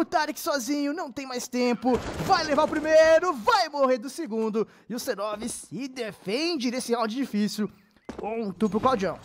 O Tarek sozinho, não tem mais tempo. Vai levar o primeiro, vai morrer do segundo. E o C9 se defende nesse round difícil. Ponto pro Claudião.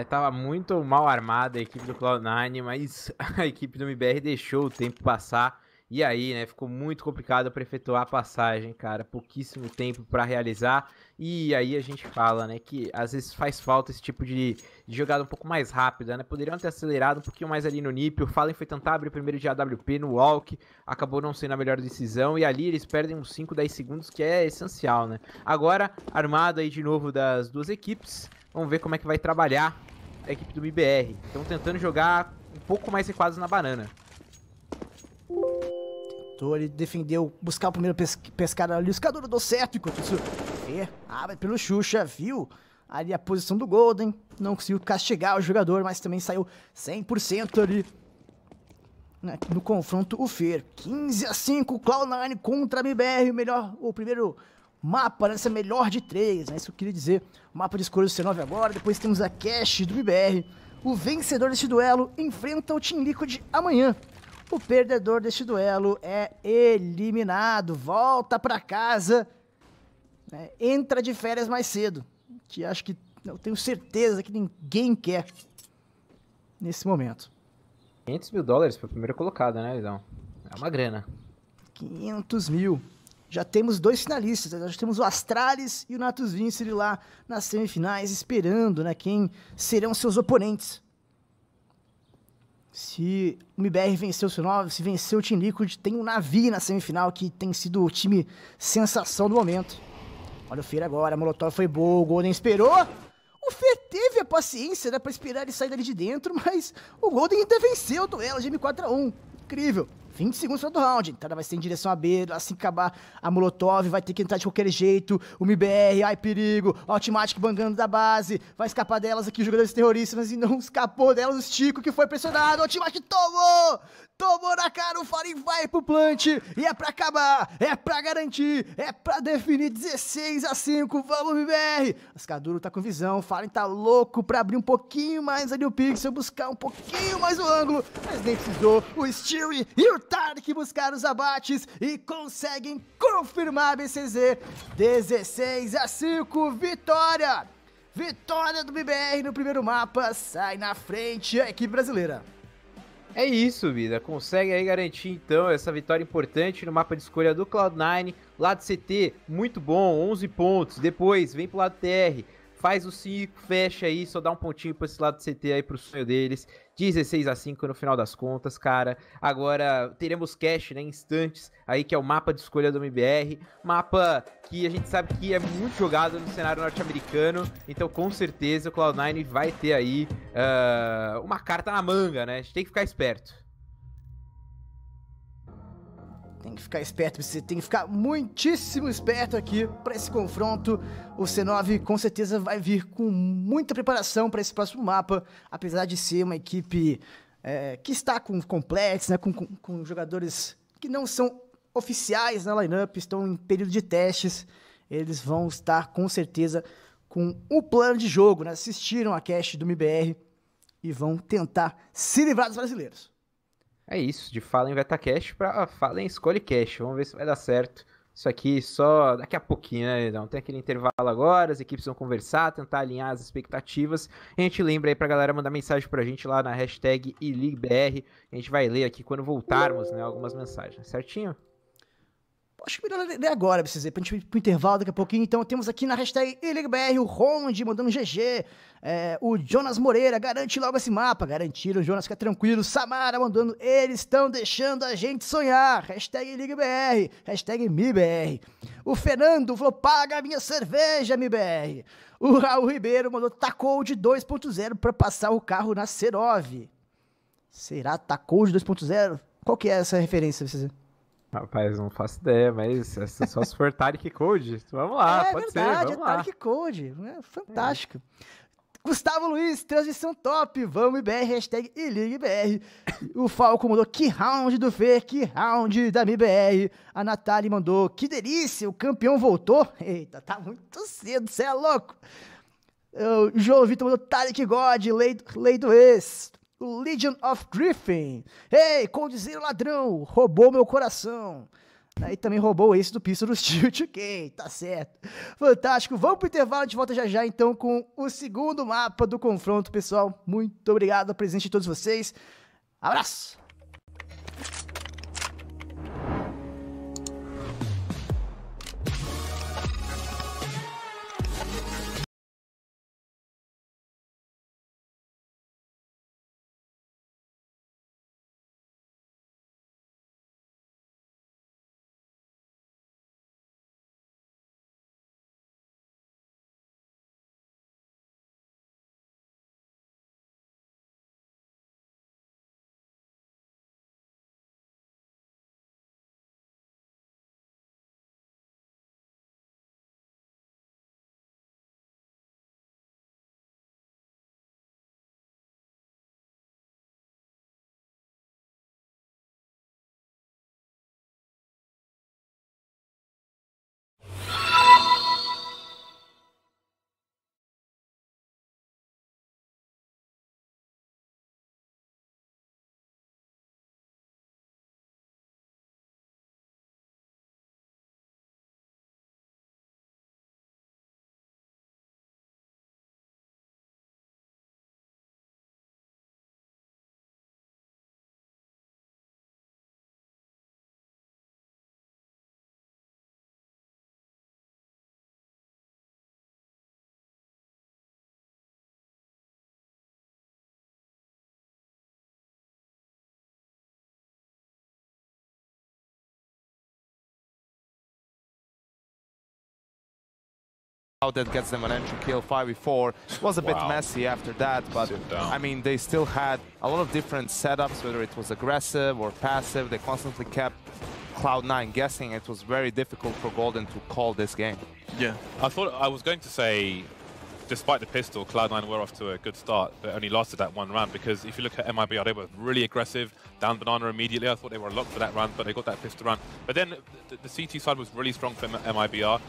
Tava muito mal armada a equipe do Cloud9, mas a equipe do MiBR deixou o tempo passar. E aí, né, ficou muito complicado pra efetuar a passagem, cara. Pouquíssimo tempo pra realizar. E aí a gente fala, né, que às vezes faz falta esse tipo de jogada um pouco mais rápida, né? Poderiam ter acelerado um pouquinho mais ali no NiP. O Fallen foi tentar abrir primeiro de AWP no walk. Acabou não sendo a melhor decisão. E ali eles perdem uns 5, 10 segundos, que é essencial, né? Agora, armado aí de novo das duas equipes. Vamos ver como é que vai trabalhar a equipe do MiBR. Estão tentando jogar um pouco mais recuados na banana. Ele defendeu, buscar o primeiro pescar ali, o escador deu certo, enquanto isso, abre pelo Xuxa, viu ali a posição do Golden, não conseguiu castigar o jogador, mas também saiu 100% ali, né, no confronto. O Fer, 15-5, Cloud9 contra a MiBR, o primeiro mapa nessa melhor de 3, né, isso que eu queria dizer, o mapa de escolha do C9 agora, depois temos a Cash do MiBR, o vencedor deste duelo enfrenta o Team Liquid amanhã. O perdedor deste duelo é eliminado, volta pra casa, né, entra de férias mais cedo, que acho que, eu tenho certeza que ninguém quer nesse momento. $500 mil para o primeiro colocado, né, Lidão? É uma grana. 500 mil. Já temos 2 finalistas, né? Já temos o Astralis e o Natus Vincere lá nas semifinais, esperando, né, quem serão seus oponentes. Se o MiBR venceu o C9, se venceu o Team Liquid, tem um Navi na semifinal que tem sido o time sensação do momento. Olha o Fer agora, a Molotov foi boa, o Golden esperou. O Fer teve a paciência, né, pra esperar ele sair dali de dentro, mas o Golden ainda venceu o duelo de M4-1. Incrível. 20 segundos no round, então vai ser em direção a B, assim que acabar a Molotov, vai ter que entrar de qualquer jeito, o MiBR, ai perigo, o Automatic bangando da base, vai escapar delas aqui os jogadores terroristas, mas não escapou delas o Chico, que foi pressionado, o Automatic tomou na cara, o Fallen vai pro plant, e é pra acabar, é pra garantir, é pra definir 16-5, vamos MiBR, Ascaduro tá com visão, o Fallen tá louco pra abrir um pouquinho mais ali o pixel, buscar um pouquinho mais o ângulo, mas nem precisou, o Stewie e o Tarek buscaram os abates e conseguem confirmar a BCZ, 16-5, vitória! Vitória do MiBR no primeiro mapa, sai na frente a equipe brasileira. É isso, vida. Consegue aí garantir, então, essa vitória importante no mapa de escolha do Cloud9. Lado CT, muito bom, 11 pontos. Depois, vem pro lado TR, faz o 5, fecha aí, só dá um pontinho pra esse lado CT aí pro sonho deles. 16-5 no final das contas, cara. Agora teremos cash, né, instantes aí, que é o mapa de escolha do MiBR. Mapa que a gente sabe que é muito jogado no cenário norte-americano. Então, com certeza, o Cloud9 vai ter aí uma carta na manga, né? A gente tem que ficar esperto. Tem que ficar esperto, você tem que ficar muitíssimo esperto aqui para esse confronto. O C9 com certeza vai vir com muita preparação para esse próximo mapa, apesar de ser uma equipe que está com complexo, né, com jogadores que não são oficiais na lineup, estão em período de testes. Eles vão estar com certeza com um plano de jogo, né? Assistiram a cash do MiBR e vão tentar se livrar dos brasileiros. É isso, de Fallen Veta Cash pra Fallen Escolhe Cash. Vamos ver se vai dar certo. Isso aqui só daqui a pouquinho, né? Não tem aquele intervalo agora, as equipes vão conversar, tentar alinhar as expectativas. A gente lembra aí pra galera mandar mensagem pra gente lá na hashtag ELEAGUEBR. A gente vai ler aqui quando voltarmos, né? Algumas mensagens, certinho? Acho que melhor ler agora, pra gente ir pro intervalo daqui a pouquinho. Então temos aqui na hashtag ELEAGUEBR o Ronde mandando um GG. O Jonas Moreira, garante logo esse mapa. Garantiram, Jonas, fica tranquilo. Samara mandando, eles estão deixando a gente sonhar. Hashtag ELEAGUEBR, hashtag MiBR. O Fernando falou, paga a minha cerveja, MiBR. O Raul Ribeiro mandou, tacou de 2.0 pra passar o carro na C9. Será tacou de 2.0? Qual que é essa referência, vocês? Rapaz, não faço ideia, mas é só se for Tarek Code. Vamos lá, pode ser, vamos lá. Tarek Code, fantástico. Gustavo Luiz, transmissão top, vamos MiBR, hashtag ELEAGUEBR. O Falco mandou, que round do Fê, que round da MiBR. A Natália mandou, que delícia, o campeão voltou. Eita, tá muito cedo, cê é louco. O João Vitor mandou, Tarek God, lei do ex. O Legion of Griffin. Ei, Coldzera ladrão, roubou meu coração. Aí também roubou esse do pista do Steel 2K, tá certo. Fantástico, vamos pro intervalo, a gente volta já já então com o segundo mapa do confronto, pessoal. Muito obrigado pela presença de todos vocês. Abraço! That gets them an entry kill. 5v4 was a bit messy after that, but I mean they still had a lot of different setups, whether it was aggressive or passive. They constantly kept Cloud9 guessing. It was very difficult for Golden to call this game. Yeah, I was going to say, despite the pistol, Cloud9 were off to a good start, but only lasted that one round, because if you look at MiBR, they were really aggressive, down banana immediately. I thought they were locked for that round, but they got that pistol round. But then the CT side was really strong for MiBR.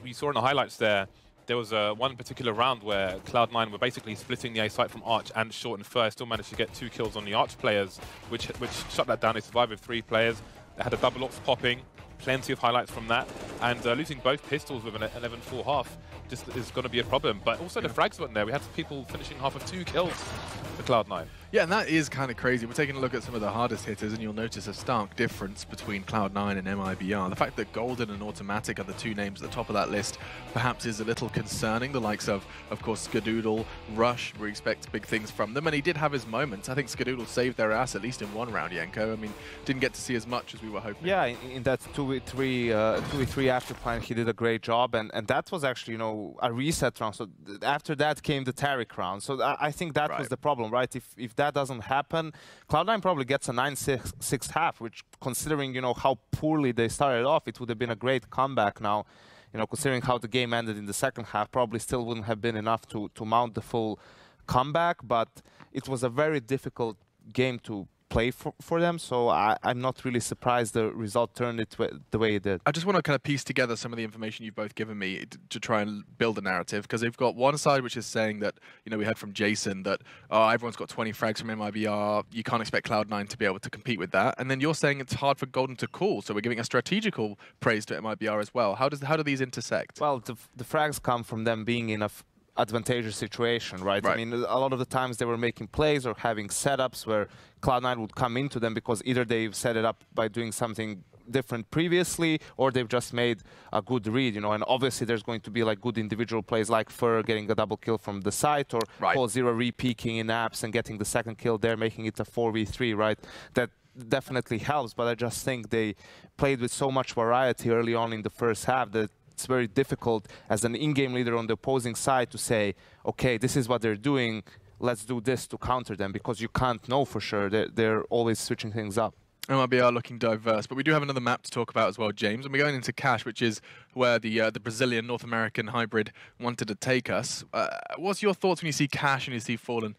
We saw in the highlights there was one particular round where Cloud9 were basically splitting the A site from Arch and Short and Fur. Still managed to get 2 kills on the Arch players, which shut that down. They survived with 3 players. They had a double ops popping, plenty of highlights from that, and losing both pistols with an 11-4 half just is going to be a problem. But also the frags weren't there. We had people finishing half of 2 kills for Cloud9. Yeah, and that is kind of crazy. We're taking a look at some of the hardest hitters, and you'll notice a stark difference between Cloud9 and MiBR. The fact that Golden and Automatic are the 2 names at the top of that list perhaps is a little concerning. The likes of course, Skadoodle, Rush, we expect big things from them, and he did have his moments. I think Skadoodle saved their ass, at least in one round, Yenko. I mean, didn't get to see as much as we were hoping. Yeah, in that 2v3 after plan, he did a great job, and that was actually, you know, a reset round. So after that came the Taric round. So I think that was the problem, right? If that doesn't happen, Cloud9 probably gets a 9-6 half, which, considering, you know, how poorly they started off, it would have been a great comeback now. You know, considering how the game ended in the second half, probably still wouldn't have been enough to mount the full comeback, but it was a very difficult game to play for them, so I'm not really surprised the result turned it the way it did. I just want to kind of piece together some of the information you've both given me to try and build a narrative, because they've got one side which is saying that, you know, we heard from Jason that everyone's got 20 frags from MiBR, you can't expect Cloud9 to be able to compete with that, and then you're saying it's hard for Golden to call, so we're giving a strategical praise to MiBR as well. How do these intersect? Well, the frags come from them being in a advantageous situation, right? I mean, a lot of the times they were making plays or having setups where Cloud9 would come into them because either they've set it up by doing something different previously, or they've just made a good read, you know, and obviously there's going to be like good individual plays like Fur getting a double kill from the site, or Coldzera re-peeking in apps and getting the second kill there, making it a 4v3, right? That definitely helps, but I just think they played with so much variety early on in the first half that it's very difficult as an in-game leader on the opposing side to say, okay, this is what they're doing, let's do this to counter them, because you can't know for sure. They're always switching things up. MiBR looking diverse, but we do have another map to talk about as well, James, and we're going into Cash, which is where the Brazilian North American hybrid wanted to take us. What's your thoughts when you see Cash and you see Fallen?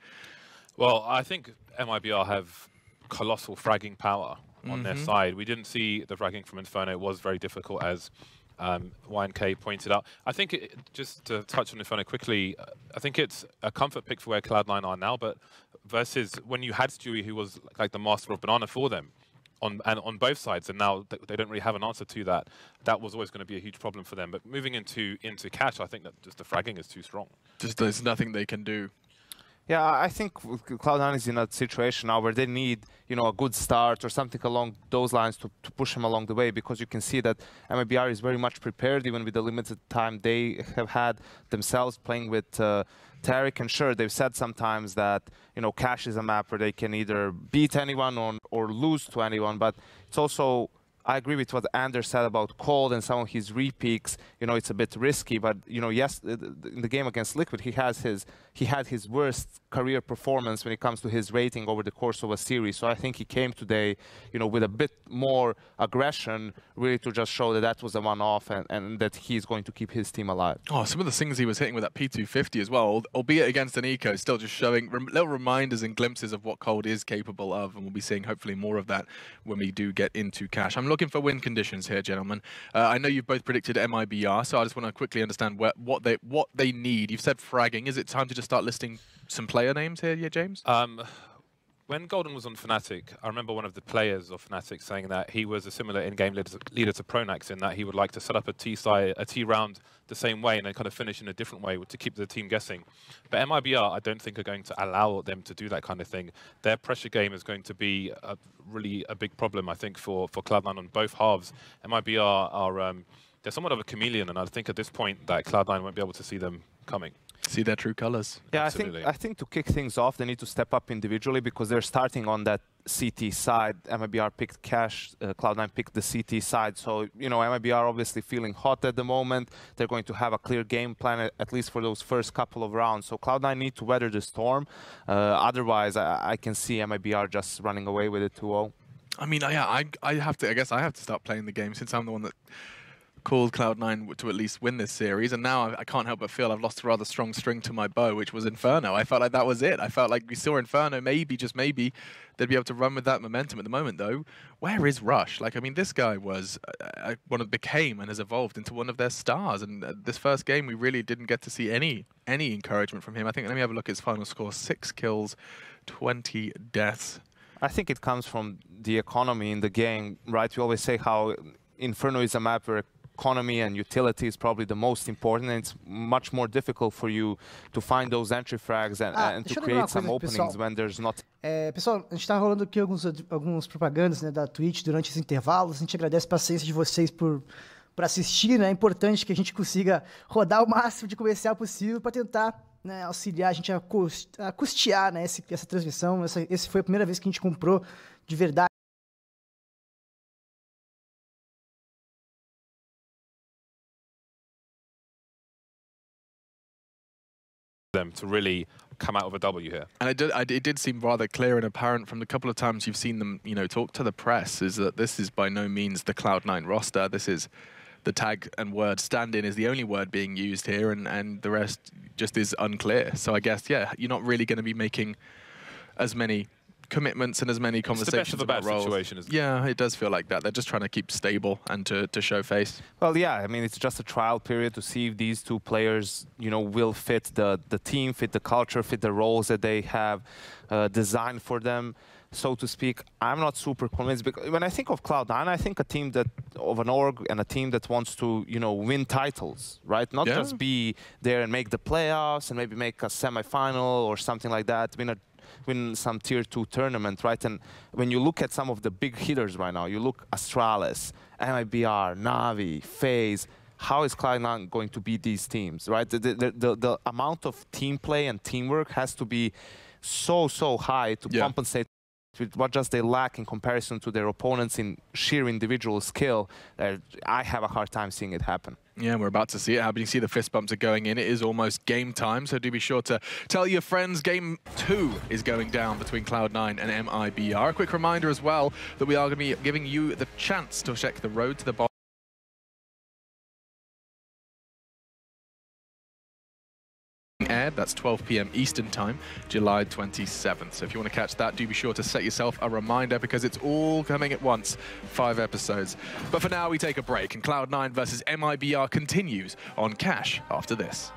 Well, I think MiBR have colossal fragging power on their side. We didn't see the fragging from Inferno. It was very difficult as YNK pointed out. I think, just to touch on Inferno quickly, I think it's a comfort pick for where Cloud9 are now, but versus when you had Stewie, who was like the master of banana for them, on both sides, and now they don't really have an answer to that. That was always going to be a huge problem for them. But moving into Catch, I think that just the fragging is too strong. Just there's nothing they can do. Yeah, I think Cloud9 is in a situation now where they need, a good start or something along those lines to push them along the way, because you can see that MiBR is very much prepared, even with the limited time they have had themselves playing with Taric. And sure, they've said sometimes that, Cash is a map where they can either beat anyone or lose to anyone, but it's also, I agree with what Anders said about Cold and some of his repeaks. It's a bit risky, but yes, in the game against Liquid, he had his worst career performance when it comes to his rating over the course of a series. So I think he came today, with a bit more aggression, really to just show that was a one-off and that he's going to keep his team alive. Oh, some of the things he was hitting with that P250 as well, albeit against an eco, still just showing little reminders and glimpses of what Cold is capable of, and we'll be seeing hopefully more of that when we do get into Cash. I'm looking for win conditions here, gentlemen. I know you've both predicted MiBR, so I just want to quickly understand what they need. You've said fragging. Is it time to just start listing some player names here, James? When Golden was on Fnatic, I remember one of the players of Fnatic saying that he was a similar in-game leader to Pronax, in that he would like to set up a T round the same way and then kind of finish in a different way to keep the team guessing. But MiBR, I don't think are going to allow them to do that kind of thing. Their pressure game is going to be really a big problem, I think, for Cloud9 on both halves. MiBR are they're somewhat of a chameleon, and I think at this point that Cloud9 won't be able to see them coming. See their true colors. Yeah, Absolutely. I think to kick things off, they need to step up individually, because they're starting on that CT side. MiBR picked Cash, Cloud9 picked the CT side. So, MiBR obviously feeling hot at the moment. They're going to have a clear game plan, at least for those first couple of rounds. So Cloud9 need to weather the storm. Otherwise, I can see MiBR just running away with it 2-0. I mean, yeah, I guess I have to start playing the game, since I'm the one that called Cloud9 to at least win this series, and now I can't help but feel I've lost a rather strong string to my bow, which was Inferno. I felt like that was it. I felt like we saw Inferno, maybe, just maybe, they'd be able to run with that momentum. At the moment, though, where is Rush? Like, I mean, this guy was became and has evolved into one of their stars, and this first game, we really didn't get to see any encouragement from him. I think, let me have a look at his final score: 6 kills, 20 deaths. I think it comes from the economy in the game, right? We always say how Inferno is a map where economy and utility is probably the most important, and it's much more difficult for you to find those entry frags and to create some openings when there's not. Pessoal, a gente tá rolando aqui alguns propagandas, né, da Twitch durante os intervalos. A gente agradece a paciência de vocês por assistir, né? É importante que a gente consiga rodar o máximo de comercial possível para tentar, né, auxiliar a gente a custear, né, essa transmissão. Esse foi a primeira vez que a gente comprou de verdade them to really come out with a W here. And it did seem rather clear and apparent from the couple of times you've seen them, talk to the press, is that this is by no means the Cloud9 roster. This is the tag and word stand-in is the only word being used here, and the rest just is unclear. So I guess, yeah, you're not really going to be making as many commitments and as many conversations about roles. Situation, yeah, it does feel like that. They're just trying to keep stable and to show face. Well, yeah, I mean, it's just a trial period to see if these two players, will fit the team, fit the culture, fit the roles that they have designed for them, so to speak. I'm not super convinced, because when I think of Cloud9, I think a team of an org and a team that wants to, win titles, right? Not just be there and make the playoffs and maybe make a semi-final or something like that. Win some tier 2 tournament, right? And when you look at some of the big hitters right now, you look Astralis, MiBR, Na'Vi, FaZe, how is Cloud9 going to beat these teams, right? The amount of team play and teamwork has to be so high to compensate with what just they lack in comparison to their opponents in sheer individual skill. I have a hard time seeing it happen. Yeah, we're about to see it happen. You see the fist bumps are going in. It is almost game time, so do be sure to tell your friends game 2 is going down between Cloud9 and MiBR. A quick reminder as well that we are going to be giving you the chance to check the road to the bottom aired. That's 12 p.m. Eastern Time, July 27th. So if you want to catch that, do be sure to set yourself a reminder because it's all coming at once. 5 episodes. But for now, we take a break, and Cloud9 versus MiBR continues on Cash after this.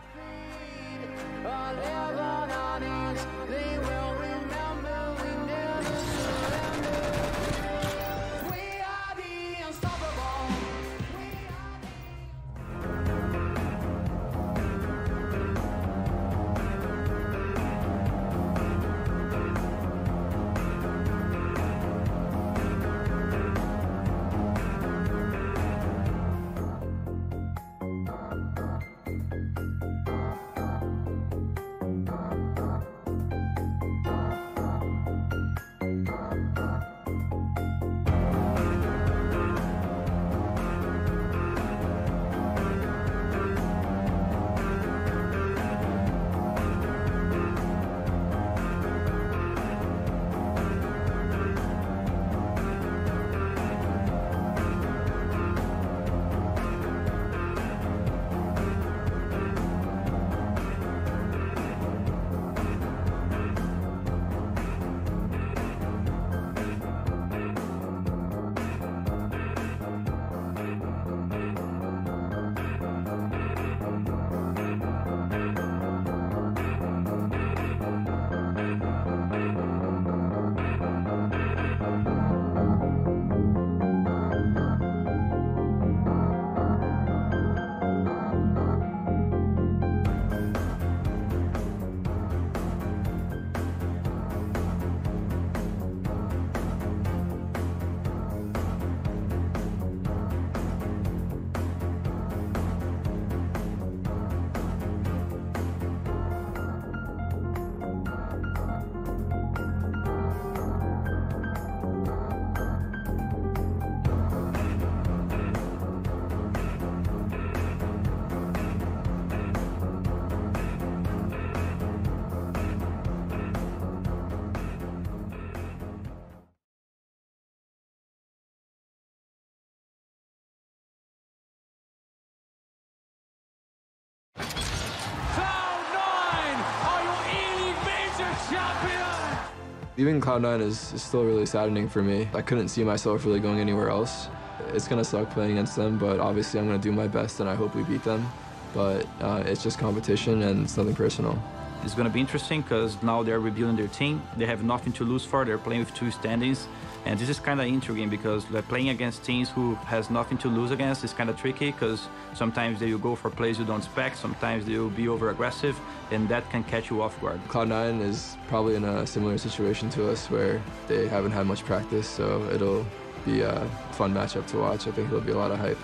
Leaving Cloud9 is still really saddening for me. I couldn't see myself really going anywhere else. It's gonna suck playing against them, but obviously I'm gonna do my best and I hope we beat them. But it's just competition and it's nothing personal. It's gonna be interesting because now they're rebuilding their team. They have nothing to lose for. They're playing with 2 standings. And this is kind of intriguing because they're playing against teams who has nothing to lose against. It's kind of tricky because sometimes they will go for plays you don't expect, sometimes they will be over-aggressive, and that can catch you off guard. Cloud9 is probably in a similar situation to us where they haven't had much practice, so it'll be a fun matchup to watch. I think there'll be a lot of hype.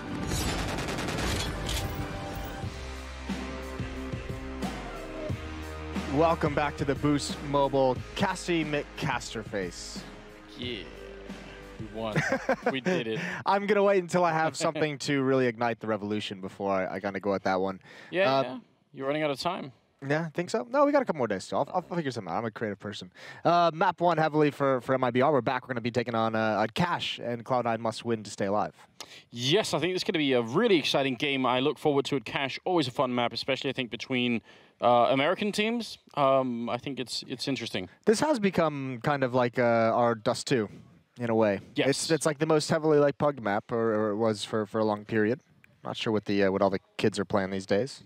Welcome back to the Boost Mobile Cassie McCasterface. Yeah, we won. We did it. I'm going to wait until I have something to really ignite the revolution before I kind of go at that one. Yeah, you're running out of time. Yeah, think so? No, we got a couple more days, so I'll figure something out. I'm a creative person. Map 1 heavily for MiBR. We're back. We're going to be taking on Cash, and Cloud9 must win to stay alive. Yes, I think it's going to be a really exciting game. I look forward to it. Cash, always a fun map, especially, I think, between American teams. I think it's interesting. This has become kind of like our Dust 2, in a way. Yes. It's like the most heavily like pugged map, or it was for a long period. Not sure what the what all the kids are playing these days.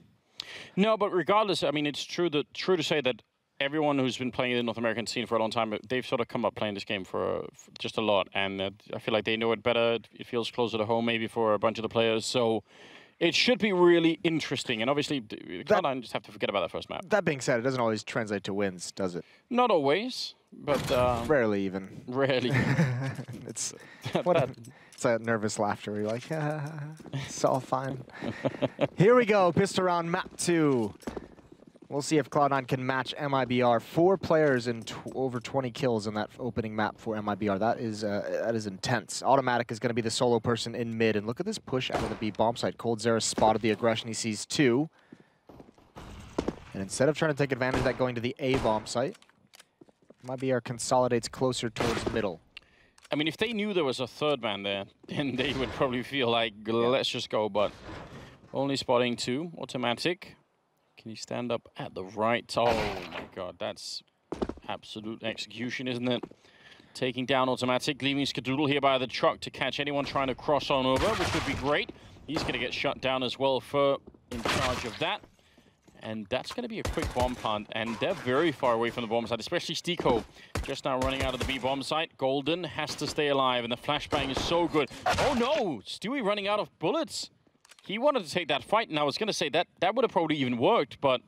No, but regardless, I mean, it's true to say that everyone who's been playing the North American scene for a long time, they've sort of come up playing this game for just a lot, and I feel like they know it better. It feels closer to home, maybe, for a bunch of the players. So it should be really interesting, and obviously, Cloud9 just have to forget about that first map. That being said, it doesn't always translate to wins, does it? Not always, but rarely even. Rarely. It's It's a nervous laughter where you're like, it's all fine. Here we go, pistol round map 2. We'll see if Cloud9 can match MiBR. 4 players and over 20 kills in that opening map for MiBR. That is intense. Automatic is going to be the solo person in mid. And look at this push out of the B bomb site. coldzera spotted the aggression. He sees 2. And instead of trying to take advantage of that going to the A bomb site, MiBR consolidates closer towards middle. I mean, if they knew there was a third man there, then they would probably feel like, let's just go. But only spotting 2. Automatic Can you stand up at the right? Oh my god, that's absolute execution, isn't it? Taking down Automatic, leaving Skadoodle here by the truck to catch anyone trying to cross on over, which would be great. He's going to get shut down as well. Fur in charge of that. And that's going to be a quick bomb plant, and they're very far away from the bomb site, especially Stiko just now running out of the B bomb site. Golden has to stay alive, and the flashbang is so good. Oh no, Stewie running out of bullets. He wanted to take that fight, and I was going to say that would have probably even worked, but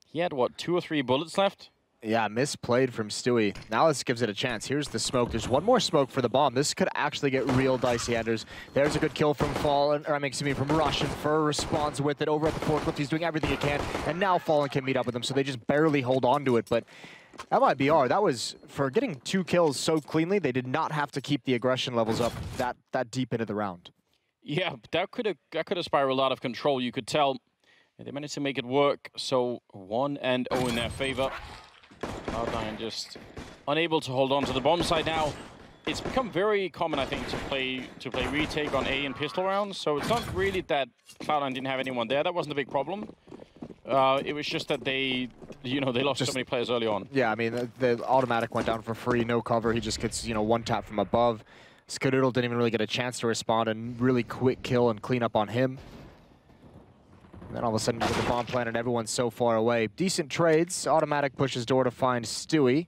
he had, what, 2 or 3 bullets left? Yeah, misplayed from Stewie. Now this gives it a chance. Here's the smoke. There's one more smoke for the bomb. This could actually get real dicey, Anders. There's a good kill from Fallen, or excuse me, from Russian. Fur responds with it over at the forklift. He's doing everything he can, and now Fallen can meet up with him, so they just barely hold on to it. But MiBR, that was, for getting 2 kills so cleanly, they did not have to keep the aggression levels up that deep into the round. Yeah, that could have spiraled out of control, you could tell. And they managed to make it work, so 1-0 in their favor. Cloud9 just unable to hold on to the bomb site now. It's become very common, I think, to play retake on A in pistol rounds. So it's not really that Cloud9 didn't have anyone there. That wasn't a big problem. It was just that they lost so many players early on. Yeah, I mean, the Automatic went down for free, no cover. He just gets, one tap from above. Skadoodle didn't even really get a chance to respond, and really quick kill and clean up on him. And then all of a sudden you get the bomb plant and everyone's so far away. Decent trades. Automatic pushes door to find Stewie.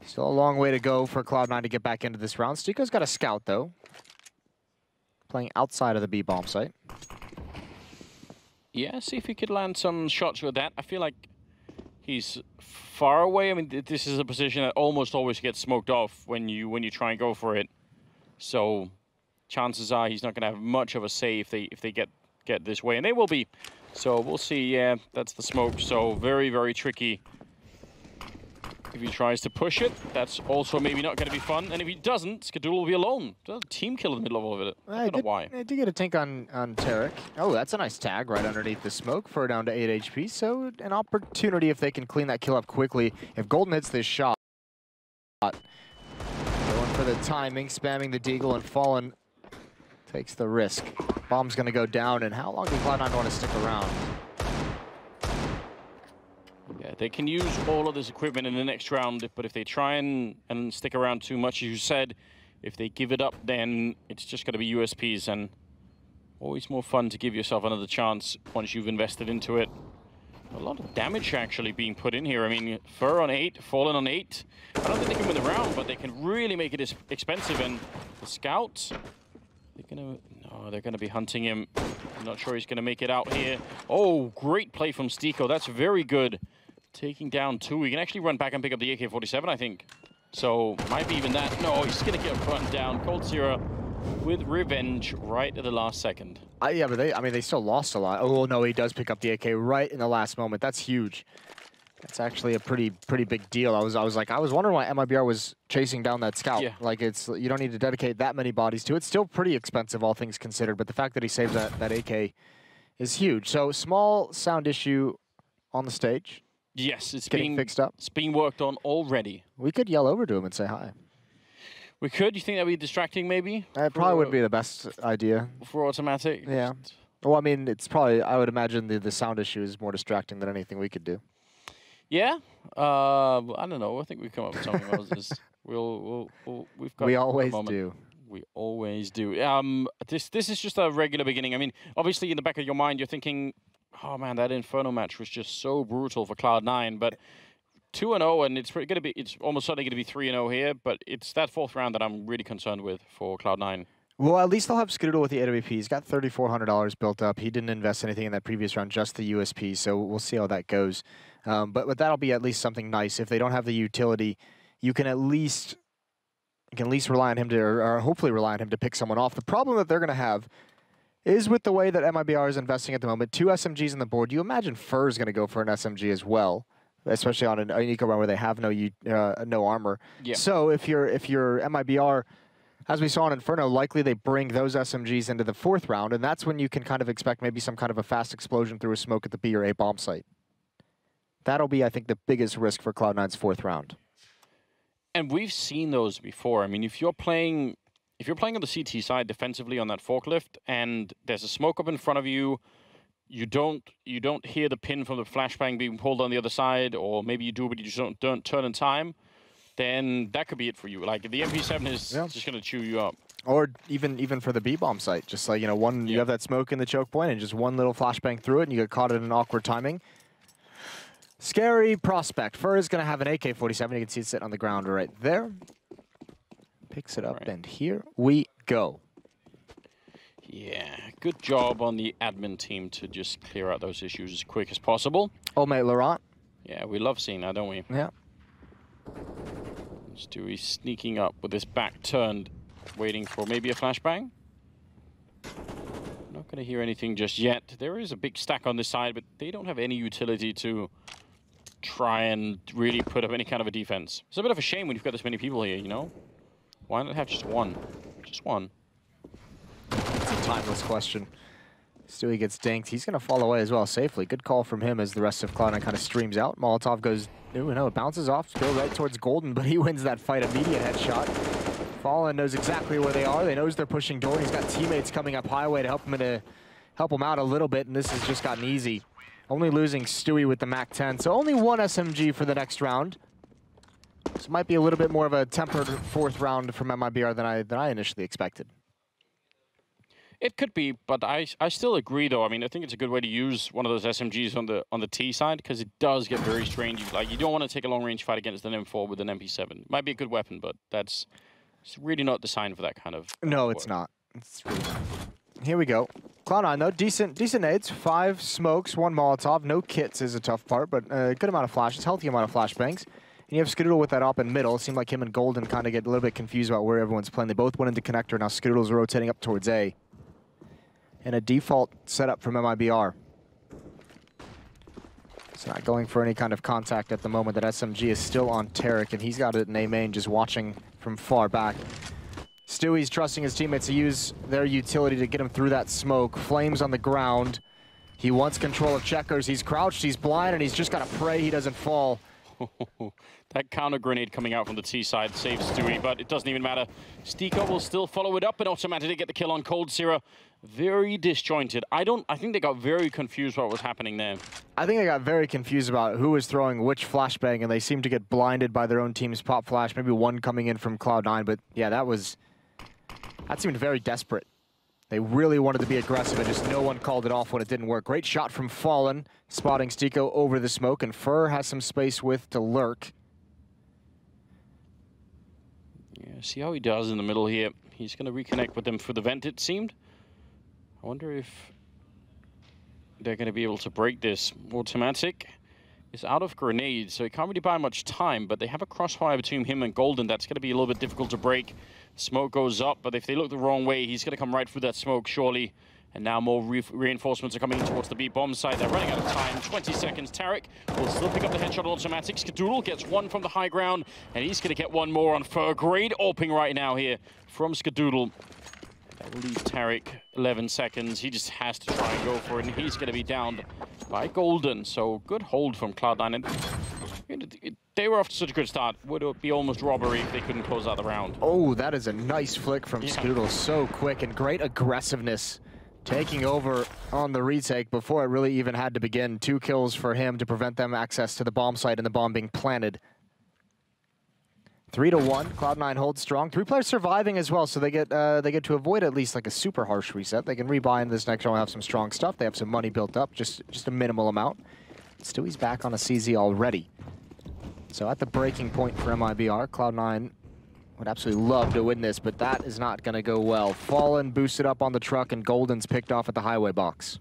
Still a long way to go for Cloud9 to get back into this round. Stiko's got a scout, though. Playing outside of the B bomb site. Yeah, see if he could land some shots with that. I feel like he's far away. I mean, this is a position that almost always gets smoked off when you try and go for it. So chances are he's not going to have much of a say if they get this way, and they will be. So we'll see. Yeah, that's the smoke. So very, very tricky. If he tries to push it, that's also maybe not going to be fun. And if he doesn't, Skadoodle will be alone. Team kill in the middle of all of it. I don't know why. I did get a tank on Tarek. Oh, that's a nice tag right underneath the smoke. Fur down to 8 HP. So an opportunity if they can clean that kill up quickly. If Golden hits this shot. Going for the timing, spamming the deagle, and Fallen takes the risk. Bomb's going to go down, and how long does Cloud9 want to stick around? Yeah, they can use all of this equipment in the next round, but if they try and stick around too much, as you said, if they give it up, then it's just going to be USPs, and always more fun to give yourself another chance once you've invested into it. A lot of damage actually being put in here. I mean, Fur on 8, Fallen on 8. I don't think they can win the round, but they can really make it expensive, and the Scout, they're gonna be hunting him. I'm not sure he's gonna make it out here. Oh, great play from Stiko. That's very good. Taking down 2. He can actually run back and pick up the AK-47, I think. So might be even that. No, he's gonna get run down. Cold Zero with revenge right at the last second. Yeah, but they still lost a lot. Oh no, he does pick up the AK right in the last moment. That's huge. That's actually a pretty big deal. I was wondering why MiBR was chasing down that scout. Yeah. Like, you don't need to dedicate that many bodies to it. It's still pretty expensive, all things considered, but the fact that he saves that AK is huge. So small sound issue on the stage. Yes, it's getting fixed up. It's being worked on already. We could yell over to him and say hi. We could. You think that'd be distracting, maybe? It probably wouldn't be the best idea for Automatic. Yeah. Well, I mean, it's probably. I would imagine the sound issue is more distracting than anything we could do. Yeah, I don't know. I think we've come up with something else. We've got. We always do. We always do. This is just a regular beginning. I mean, obviously, in the back of your mind, you're thinking, "Oh man, that Inferno match was just so brutal for Cloud9." But 2-0, and it's almost certainly going to be 3-0 here. But it's that 4th round that I'm really concerned with for Cloud9. Well, at least they'll have Skadoodle with the AWP. He's got $3,400 built up. He didn't invest anything in that previous round, just the USP. So we'll see how that goes. But that'll be at least something nice. If they don't have the utility, you can at least rely on him to, or hopefully rely on him to pick someone off. The problem that they're going to have is with the way that MiBR is investing at the moment. 2 SMGs on the board. You imagine Fur is going to go for an SMG as well, especially on an eco round where they have no armor. Yeah. So if you're MiBR, as we saw in Inferno, likely they bring those SMGs into the 4th round, and that's when you can kind of expect maybe some kind of a fast explosion through a smoke at the B or A bomb site. That'll be, I think, the biggest risk for Cloud9's 4th round. And we've seen those before. I mean, if you're playing on the CT side defensively on that forklift, and there's a smoke up in front of you, you don't hear the pin from the flashbang being pulled on the other side, or maybe you do, but you just don't turn in time, then that could be it for you. Like the MP7 is just going to chew you up. Or even for the B-bomb site, just like, you know, you have that smoke in the choke point and just one little flashbang through it and you get caught in an awkward timing. Scary prospect. Fur is going to have an AK-47. You can see it sitting on the ground right there. Picks it up and here we go. Yeah, good job on the admin team to just clear out those issues as quick as possible. Oh, mate, Laurent. Yeah, we love seeing that, don't we? Yeah. Stewie sneaking up with his back turned, waiting for maybe a flashbang. Not going to hear anything just yet. There is a big stack on this side, but they don't have any utility to try and really put up any kind of a defense. It's a bit of a shame when you've got this many people here, you know? Why not have just one? Just one. It's a timeless question. Stewie gets dinked. He's going to fall away as well safely. Good call from him as the rest of Cloud9 kind of streams out. Molotov goes, no, it bounces off, go right towards Golden, but he wins that fight. Immediate headshot. Fallen knows exactly where they are. They knows they're pushing door. He's got teammates coming up highway to help him out a little bit, and this has just gotten easy. Only losing Stewie with the MAC-10, so only one SMG for the next round. This might be a little bit more of a tempered fourth round from MiBR than I initially expected. It could be, but I still agree though. I mean, I think it's a good way to use one of those SMGs on the T side because it does get very strange. Like you don't want to take a long range fight against an M4 with an MP7. Might be a good weapon, but it's really not designed for that kind of. No, it's not. It's really not. Here we go. Cloud9 though, decent nades. 5 smokes, 1 Molotov. No kits is a tough part, but a good amount of flashes, healthy amount of flashbangs. And you have Skadoodle with that up in middle. It seemed like him and Golden kind of get a little bit confused about where everyone's playing. They both went into connector. Now Skadoodle's rotating up towards A. And a default setup from MiBR. It's not going for any kind of contact at the moment. That SMG is still on Tarek, and he's got it in A main, just watching from far back. Stewie's trusting his teammates to use their utility to get him through that smoke. Flames on the ground. He wants control of checkers. He's crouched, he's blind, and he's just got to pray he doesn't fall. That counter grenade coming out from the T side saves Stewie, but it doesn't even matter. Stiko will still follow it up and automatically get the kill on Cold Zero. Very disjointed. I think they got very confused what was happening there. I think they got very confused about who was throwing which flashbang, and they seemed to get blinded by their own team's pop flash. Maybe one coming in from Cloud9, but yeah, that seemed very desperate. They really wanted to be aggressive, and just no one called it off when it didn't work. Great shot from Fallen, spotting Stiko over the smoke, and Fur has some space to lurk. Yeah, see how he does in the middle here. He's going to reconnect with them for the vent, it seemed. I wonder if they're going to be able to break this. Automatic is out of grenades, so he can't really buy much time, but they have a crossfire between him and Golden. That's going to be a little bit difficult to break. Smoke goes up, but if they look the wrong way, he's going to come right through that smoke, surely. And now more reinforcements are coming in towards the B-bomb side. They're running out of time. 20 seconds. Tarek will still pick up the headshot automatic. Skadoodle gets one from the high ground, and he's going to get one more on Fur. Great opening right now here from Skadoodle. That will leave Tarek 11 seconds. He just has to try and go for it, and he's going to be downed by Golden. So good hold from Cloud9. And they were off to such a good start. Would it be almost robbery if they couldn't close out the round? Oh, that is a nice flick from Skadoodle. So quick and great aggressiveness. Taking over on the retake before it really even had to begin. 2 kills for him to prevent them access to the bomb site and the bomb being planted. 3-1. Cloud9 holds strong. 3 players surviving as well, so they get to avoid at least like a super harsh reset. They can rebuy into this next round, have some strong stuff. They have some money built up, just a minimal amount. Stewie's back on a CZ already. So at the breaking point for MiBR, Cloud9 would absolutely love to win this, but that is not going to go well. Fallen boosted up on the truck, and Golden's picked off at the highway box.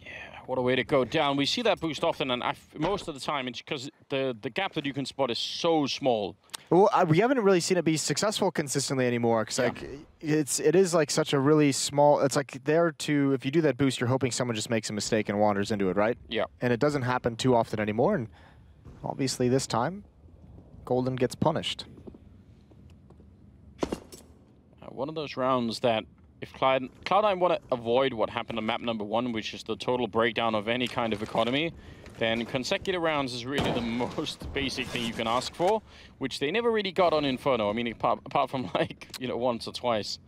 Yeah, what a way to go down. We see that boost often, and most of the time it's because the gap that you can spot is so small. Well, we haven't really seen it be successful consistently anymore, because like it is like such a really small. It's like there to, if you do that boost, you're hoping someone just makes a mistake and wanders into it, right? Yeah. And it doesn't happen too often anymore, and obviously this time, Golden gets punished. One of those rounds that if Cloud9 want to avoid what happened on map number 1, which is the total breakdown of any kind of economy, then consecutive rounds is really the most basic thing you can ask for, which they never really got on Inferno. I mean, apart from like, once or twice.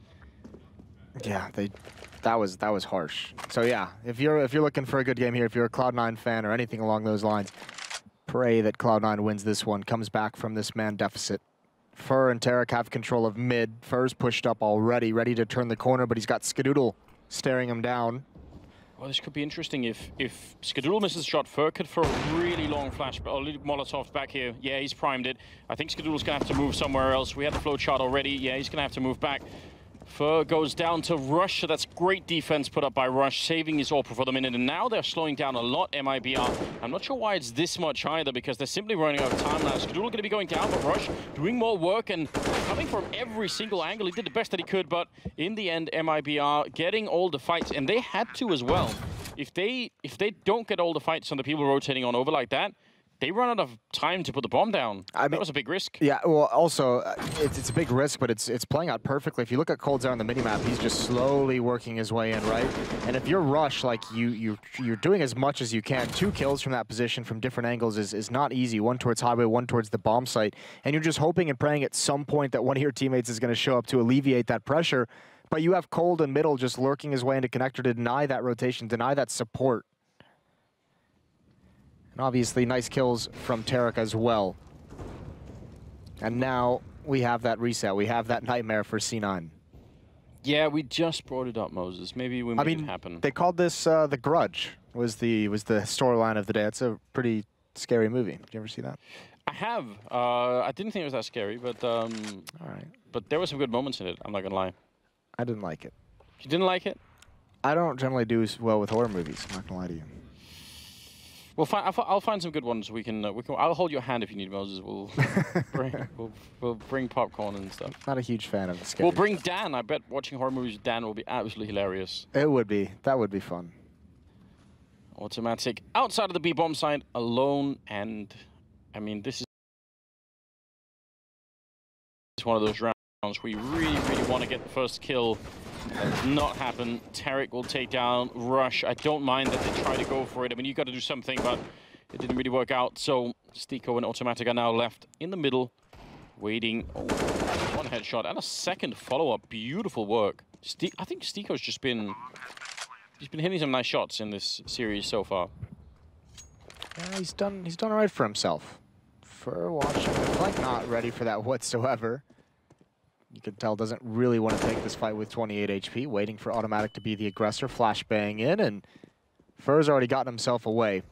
Yeah, That was harsh. So yeah, if you're looking for a good game here, if you're a Cloud9 fan or anything along those lines, pray that Cloud9 wins this one, comes back from this man deficit. Fur and Tarek have control of mid. Fur's pushed up already, ready to turn the corner, but he's got Skadoodle staring him down. Well, this could be interesting if Skadoodle misses a shot. Fur could throw a really long flash, or Molotov back here. Yeah, he's primed it. I think Skadoodle's going to have to move somewhere else. We had the flow chart already. Yeah, he's going to have to move back. Fur goes down to Rush, so that's great defense put up by Rush, saving his AWP for the minute, and now they're slowing down a lot, MiBR. I'm not sure why it's this much either, because they're simply running out of time now. Skadoodle going to be going down, but Rush doing more work and coming from every single angle. He did the best that he could, but in the end, MiBR getting all the fights, and they had to as well. If they don't get all the fights on the people rotating on over like that, they run out of time to put the bomb down. I mean, that was a big risk. Yeah, well, also, it's a big risk, but it's playing out perfectly. If you look at Coldzera on the minimap, he's just slowly working his way in, right? And if you're Rush, like, you're doing as much as you can. 2 kills from that position from different angles is not easy. One towards highway, one towards the bomb site. And you're just hoping and praying at some point that one of your teammates is going to show up to alleviate that pressure. But you have Cold and Middle just lurking his way into connector to deny that rotation, deny that support. And obviously, nice kills from Tarek as well. And now we have that reset. We have that nightmare for C9. Yeah, we just brought it up, Moses. Maybe we made it happen. They called this The Grudge. Was the storyline of the day. It's a pretty scary movie. Did you ever see that? I have. I didn't think it was that scary, but all right. But there were some good moments in it. I'm not gonna lie. I didn't like it. You didn't like it? I don't generally do well with horror movies. I'm not gonna lie to you. Well, I'll find some good ones. I'll hold your hand if you need, Moses. We'll bring popcorn and stuff. Not a huge fan of the scary. We'll bring Dan. I bet watching horror movies with Dan will be absolutely hilarious. It would be. That would be fun. Automatic outside of the B bomb side, alone, and I mean this is one of those rounds where you really want to get the first kill. That does not happen. Tarek will take down Rush. I don't mind that they try to go for it. I mean, you got to do something, but it didn't really work out. So Stiko and Automatic are now left in the middle, waiting. Oh, 1 headshot and a second follow-up. Beautiful work. I think Stiko's just been hitting some nice shots in this series so far. Yeah, he's done all right for himself. For watching the flank, not ready for that whatsoever. You can tell doesn't really want to take this fight with 28 HP, waiting for Automatic to be the aggressor, flashbang in, and Fur's already gotten himself away.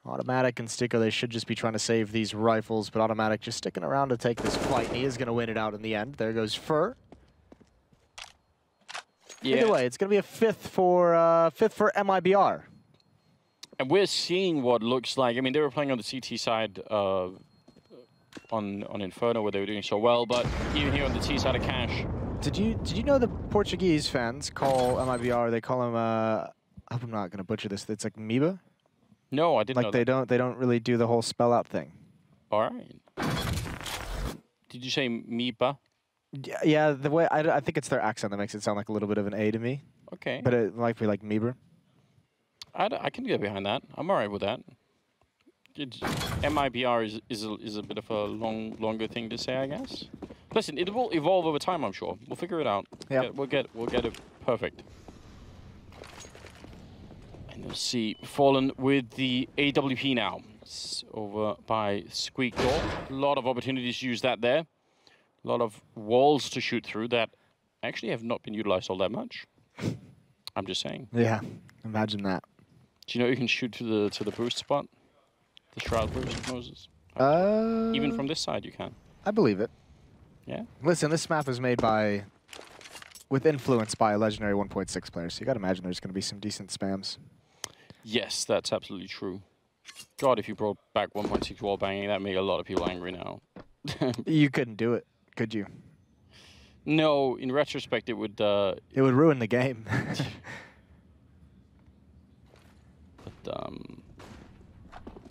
Automatic and Stiko, they should just be trying to save these rifles, but Automatic just sticking around to take this fight, and he is going to win it out in the end. There goes Fur. Yeah. Either way, it's going to be a fifth for MiBR. And we're seeing what looks like, I mean, they were playing on the CT side on Inferno where they were doing so well, but even here on the T side of Cash. Did you know the Portuguese fans call MiBR, they call him I hope I'm not gonna butcher this, it's like MiBR? No, I didn't know that. They don't really do the whole spell out thing. Alright. Did you say MiBR? Yeah, the way I think it's their accent that makes it sound like a little bit of an A to me. Okay. But it might be like MiBR. I can get behind that. I'm alright with that. MiBR is a bit of a longer thing to say, I guess. Listen, it will evolve over time, I'm sure. We'll figure it out. Yeah, we'll get it perfect. And you'll see Fallen with the AWP now. It's over by Squeak Door. A lot of opportunities to use that there. A lot of walls to shoot through that actually have not been utilized all that much. I'm just saying. Yeah, imagine that. Do you know you can shoot to the boost spot? The Shroud boost, Moses? Even from this side you can. I believe it. Yeah? Listen, this map was made with influence by a legendary 1.6 player, so you gotta imagine there's gonna be some decent spams. Yes, that's absolutely true. God, if you brought back 1.6 wall banging, that made a lot of people angry now. You couldn't do it, could you? No, in retrospect it would ruin the game. But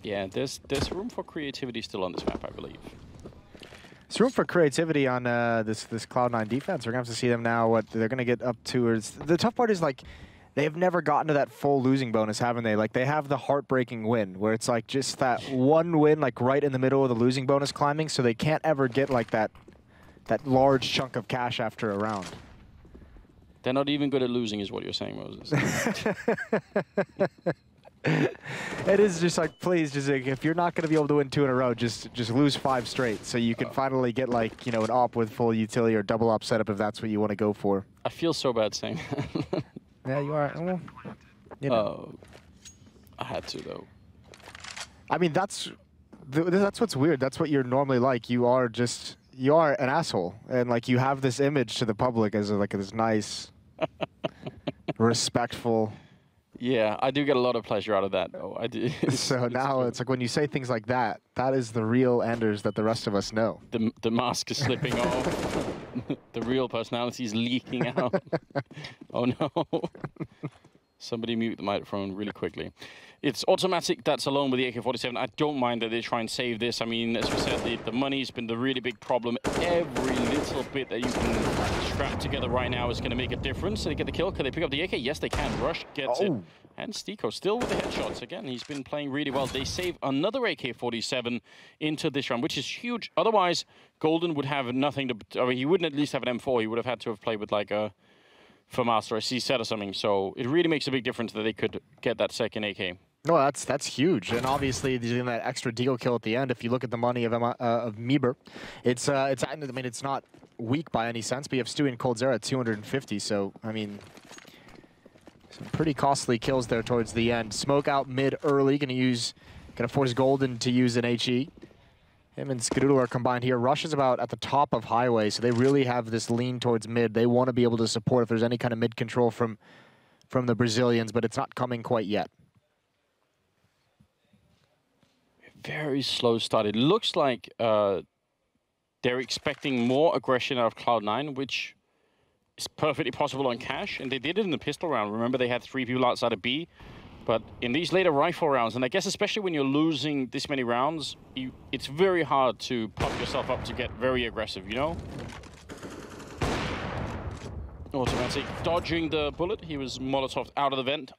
yeah, there's room for creativity still on this map, I believe. There's room for creativity on this Cloud9 defense. We're gonna have to see them now. What they're gonna get up to. The tough part is like they've never gotten to that full losing bonus, haven't they? Like they have the heartbreaking win where it's like just that one win, like right in the middle of the losing bonus climbing. So they can't ever get like that large chunk of cash after a round. They're not even good at losing, is what you're saying, Moses. It is just like, please, just like, if you're not going to be able to win 2 in a row, just lose 5 straight, so you can finally get like, you know, an op with full utility or double op setup if that's what you want to go for. I feel so bad saying that. Yeah, you are. Well, you know. I had to though. I mean, that's what's weird. That's what you're normally like. You are an asshole, and like you have this image to the public as like this nice, respectful. Yeah, I do get a lot of pleasure out of that, though. I do. So now it's like when you say things like that, that is the real Anders that the rest of us know. The mask is slipping off. The real personality is leaking out. Oh no. Somebody mute the microphone really quickly. It's automatic that's alone with the AK-47. I don't mind that they try and save this. I mean, as we said, the money's been the really big problem. Every little bit that you can scrap together right now is going to make a difference. They get the kill. Can they pick up the AK? Yes, they can. Rush gets it. And Stiko still with the headshots. Again, he's been playing really well. They save another AK-47 into this round, which is huge. Otherwise, Golden would have nothing to... I mean, he wouldn't at least have an M4. He would have had to have played with like a FAMAS or a CZ or something. So it really makes a big difference that they could get that second AK. No, that's huge, and obviously doing that extra deagle kill at the end. If you look at the money of MiBR, I mean, it's not weak by any sense. But you have Stewie and coldzera at 250, so I mean, some pretty costly kills there towards the end. Smoke out mid early, gonna force Golden to use an HE. Him and Skadoodle are combined here. Rush is about at the top of highway, so they really have this lean towards mid. They want to be able to support if there's any kind of mid control from the Brazilians, but it's not coming quite yet. Very slow start. It looks like they're expecting more aggression out of Cloud9, which is perfectly possible on Cash, and they did it in the pistol round. Remember, they had 3 people outside of B, but in these later rifle rounds, and I guess especially when you're losing this many rounds, it's very hard to pump yourself up to get very aggressive, you know? Automatic dodging the bullet. He was Molotov out of the vent.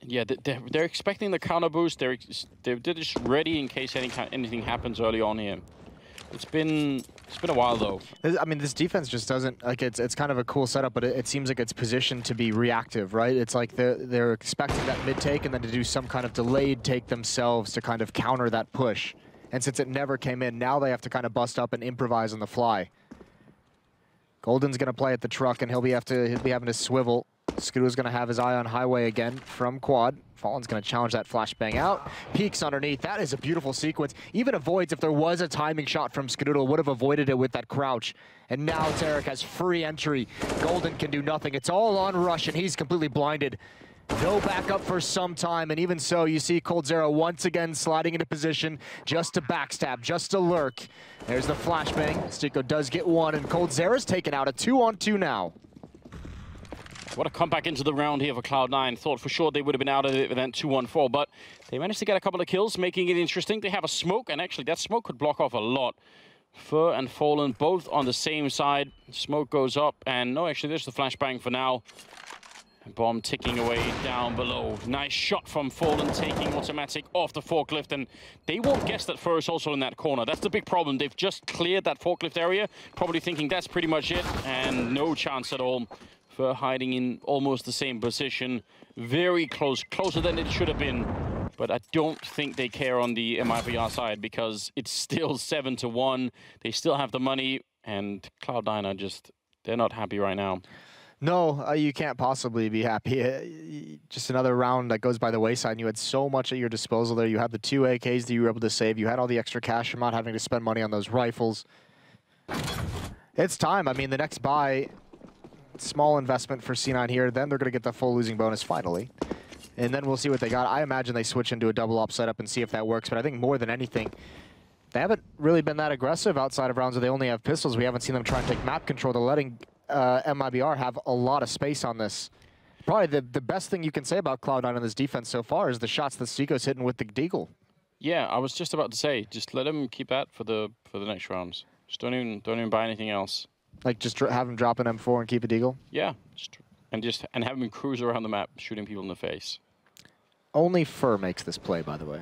Yeah, they're expecting the counter boost. They're just ready in case anything happens early on here. It's been a while though. I mean, this defense just doesn't like it's kind of a cool setup, but it seems like it's positioned to be reactive, right? It's like they're expecting that mid take and then to do some kind of delayed take themselves to kind of counter that push. And since it never came in, now they have to kind of bust up and improvise on the fly. Golden's gonna play at the truck, and he'll be having to swivel. Skadoodle's going to have his eye on highway again from quad. Fallen's going to challenge that flashbang out. Peeks underneath. That is a beautiful sequence. Even avoids, if there was a timing shot from Skadoodle, would have avoided it with that crouch. And now Tarek has free entry. Golden can do nothing. It's all on Rush, and he's completely blinded. No backup for some time, and even so, you see coldzera once again sliding into position just to backstab, just to lurk. There's the flashbang. Stiko does get one, and coldzera's taken out. A 2-on-2 now. What a comeback into the round here for Cloud9. Thought for sure they would have been out of it with that 2-1-4, but they managed to get a couple of kills, making it interesting. They have a smoke, and actually that smoke could block off a lot. Fur and Fallen both on the same side. Smoke goes up, and no, actually there's the flashbang for now. Bomb ticking away down below. Nice shot from Fallen, taking automatic off the forklift, and they won't guess that Fur is also in that corner. That's the big problem. They've just cleared that forklift area, probably thinking that's pretty much it, and no chance at all. Fur hiding in almost the same position. Very close, closer than it should have been. But I don't think they care on the MiBR side because it's still 7-1. They still have the money, and Cloud9 are they're not happy right now. No, you can't possibly be happy. Just another round that goes by the wayside, and you had so much at your disposal there. You had the 2 AKs that you were able to save. You had all the extra cash from not having to spend money on those rifles. It's time. I mean, the next buy... Small investment for C9 here, then they're going to get the full losing bonus finally. And then we'll see what they got. I imagine they switch into a double op setup and see if that works, but I think more than anything, they haven't really been that aggressive outside of rounds where they only have pistols. We haven't seen them try and take map control. They're letting MiBR have a lot of space on this. Probably the best thing you can say about Cloud9 on this defense so far is the shots that Stiko's hitting with the deagle. Yeah, I was just about to say, just let him keep that for the next rounds. Just don't even buy anything else. Like just have him drop an M4 and keep a deagle? Yeah, and have him cruise around the map, shooting people in the face. Only Fur makes this play, by the way.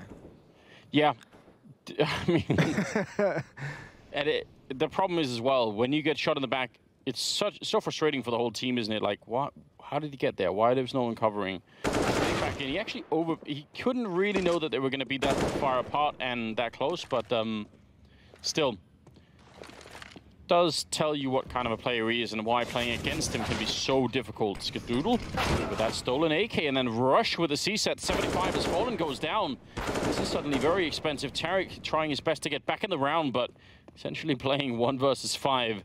Yeah, I mean, and the problem is as well, when you get shot in the back, it's so frustrating for the whole team, isn't it? Like, what? How did he get there? Why there's no one covering? Back in. He actually he couldn't really know that they were going to be that far apart and that close, but still does tell you what kind of a player he is and why playing against him can be so difficult. Skadoodle with that stolen AK, and then Rush with the C-set. 75 as Fallen goes down. This is suddenly very expensive. Tarek trying his best to get back in the round, but essentially playing 1 versus 5.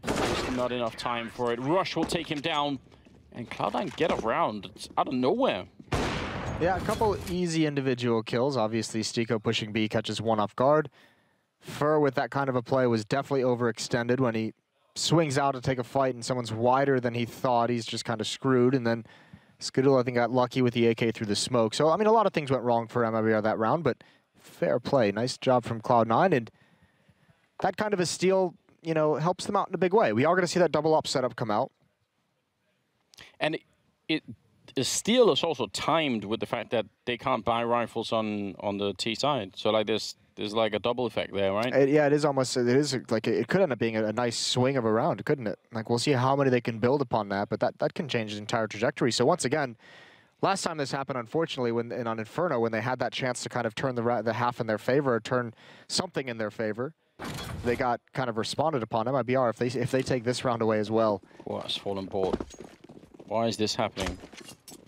Just not enough time for it. Rush will take him down, and Cloud9 get around. It's out of nowhere. Yeah, a couple easy individual kills. Obviously, Stiko pushing B catches one off guard. Fur with that kind of a play was definitely overextended when he swings out to take a fight and someone's wider than he thought. He's just kind of screwed. And then Skadoodle, I think, got lucky with the AK through the smoke. So, I mean, a lot of things went wrong for MiBR that round, but fair play. Nice job from Cloud9. And that kind of a steal, you know, helps them out in a big way. We are going to see that double up setup come out. And the steal is also timed with the fact that they can't buy rifles on the T side. So, like, there's like a double effect there, right? Yeah, it is almost, it is like, it could end up being a nice swing of a round, couldn't it? Like, we'll see how many they can build upon that, but that can change the entire trajectory. So once again, last time this happened, unfortunately, on Inferno, when they had that chance to kind of turn the half in their favor, or turn something in their favor, they got kind of responded upon. MiBR, if they take this round away as well. What's Fallen bought? Why is this happening?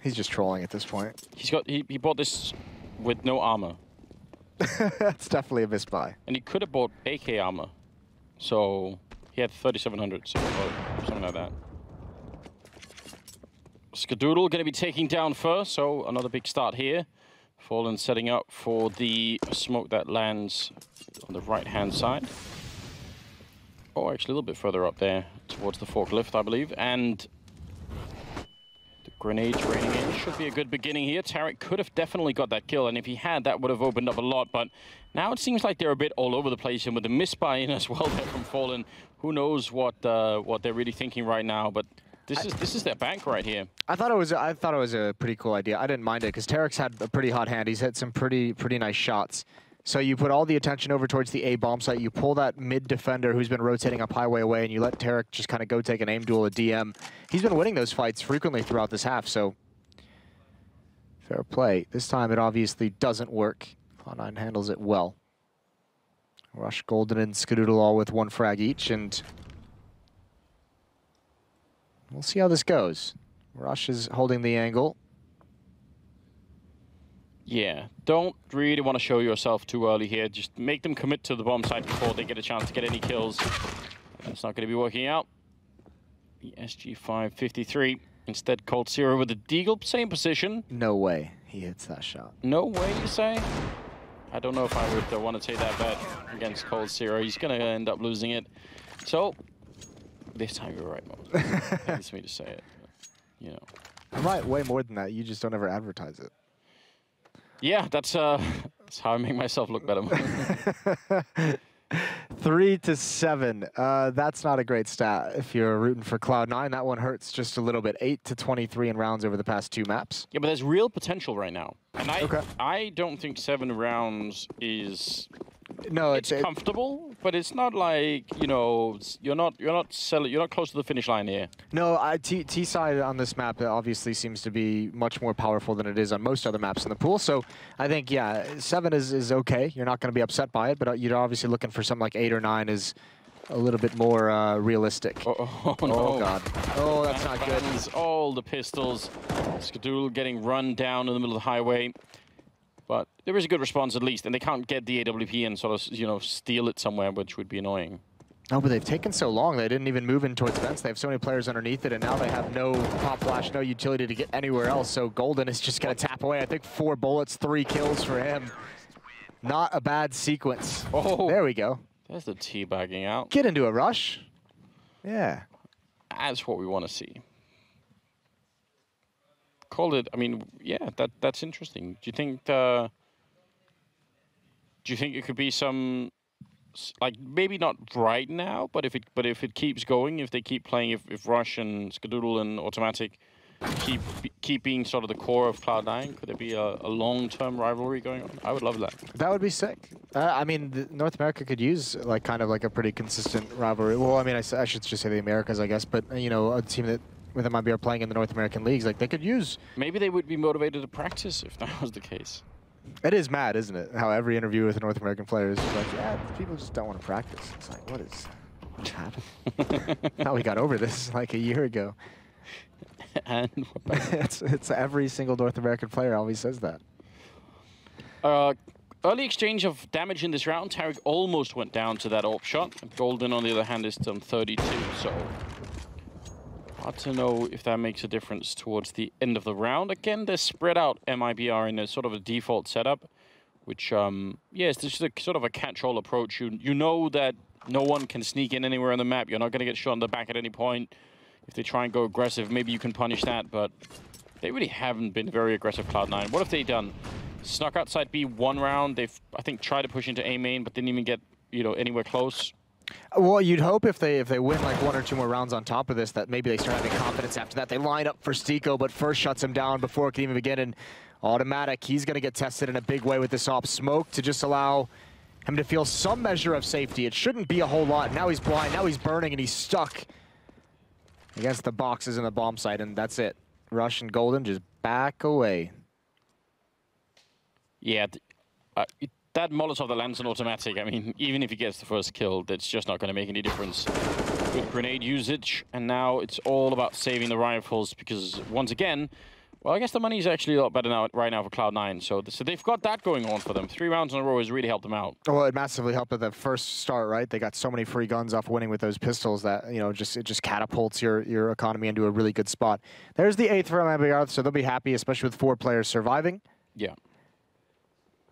He's just trolling at this point. He bought this with no armor. That's definitely a misbuy. And he could have bought AK armor. So he had 3,700, so something like that. Skadoodle going to be taking down first, so another big start here. Fallen setting up for the smoke that lands on the right-hand side. Oh, actually a little bit further up there towards the forklift, I believe. And the grenades raining in should be a good beginning here. Tarek could have definitely got that kill, and if he had, that would have opened up a lot. But now it seems like they're a bit all over the place, and with the misbuy in as well there from Fallen, who knows what they're really thinking right now. But this is their bank right here. I thought it was a pretty cool idea. I didn't mind it because Tarek's had a pretty hot hand. He's hit some pretty nice shots. So you put all the attention over towards the A bomb site. You pull that mid defender who's been rotating up highway away, and you let Tarek just kind of go take an aim duel at DM. He's been winning those fights frequently throughout this half, so fair play. This time it obviously doesn't work. Cloud9 handles it well. Rush, Golden, and Skadoodle all with 1 frag each, and we'll see how this goes. Rush is holding the angle. Yeah, don't really want to show yourself too early here. Just make them commit to the bomb site before they get a chance to get any kills. That's not going to be working out. The SG-553. Instead, Cold Zero with the Deagle, same position. No way he hits that shot. No way, you say? I don't know if I would want to take that bet against Cold Zero. He's going to end up losing it. So, this time you're right, Mo. It's me to say it. But, you know. I'm right way more than that. You just don't ever advertise it. Yeah, that's how I make myself look better. 3-7. That's not a great stat if you're rooting for Cloud9. That one hurts just a little bit. 8-23 in rounds over the past 2 maps. Yeah, but there's real potential right now. And I don't think 7 rounds is... No, it's comfortable, but it's not like, you know, you're not close to the finish line here. No, T side on this map obviously seems to be much more powerful than it is on most other maps in the pool. So I think, yeah, 7 is okay. You're not going to be upset by it, but you're obviously looking for something like 8 or 9 is a little bit more realistic. Oh, no. Oh, God. Oh, that's not good. All the pistols. Skadoodle getting run down in the middle of the highway. But there is a good response at least, and they can't get the AWP and sort of, you know, steal it somewhere, which would be annoying. No, but they've taken so long. They didn't even move in towards vents. They have so many players underneath it, and now they have no pop flash, no utility to get anywhere else. So Golden is just going to tap away. I think 4 bullets, 3 kills for him. Not a bad sequence. Oh, there we go. There's the teabagging out. Get into a rush. Yeah. That's what we want to see. Called it. I mean, yeah, that's interesting. Do you think it could be some, like, maybe not right now, but if it keeps going, if they keep playing, if Rush and Skadoodle and Automatic keep being sort of the core of Cloud9? Could there be a long-term rivalry going on? I would love that. That would be sick. I mean, North America could use like kind of like a pretty consistent rivalry. Well, I mean, I should just say the Americas, I guess. But you know, a team that with MiBR playing in the North American leagues, like they could use. Maybe they would be motivated to practice if that was the case. It is mad, isn't it? How every interview with a North American player is like, yeah, people just don't want to practice. It's like, what's happened? How we got over this like a year ago. And it's every single North American player always says that. Early exchange of damage in this round. Tarek almost went down to that AWP shot. Golden, on the other hand, is done 32. So hard to know if that makes a difference towards the end of the round. Again, they're spread out MiBR in a sort of a default setup, which, yeah, it's just a sort of a catch-all approach. You know that no one can sneak in anywhere on the map. You're not going to get shot in the back at any point. If they try and go aggressive, maybe you can punish that, but they really haven't been very aggressive, Cloud9. What have they done? Snuck outside B one round. They've, I think, tried to push into A main, but didn't even get, you know, anywhere close. Well, you'd hope if they win like 1 or 2 more rounds on top of this, that maybe they start having confidence after that. They line up for Stico, but first shuts him down before it can even begin. And automatic, he's going to get tested in a big way with this AWP smoke to just allow him to feel some measure of safety. It shouldn't be a whole lot. Now he's blind, now he's burning, and he's stuck against the boxes in the bomb site, and that's it. Rush and Golden just back away. Yeah, that Molotov that lands on automatic, I mean, even if he gets the first kill, that's just not going to make any difference. Good grenade usage, and now it's all about saving the rifles, because once again, well, I guess the money is actually a lot better now, right now for Cloud9, so they've got that going on for them. 3 rounds in a row has really helped them out. Well, it massively helped at the first start, right? They got so many free guns off winning with those pistols that, you know, it just catapults your economy into a really good spot. There's the 8th for MiBR, so they'll be happy, especially with 4 players surviving. Yeah.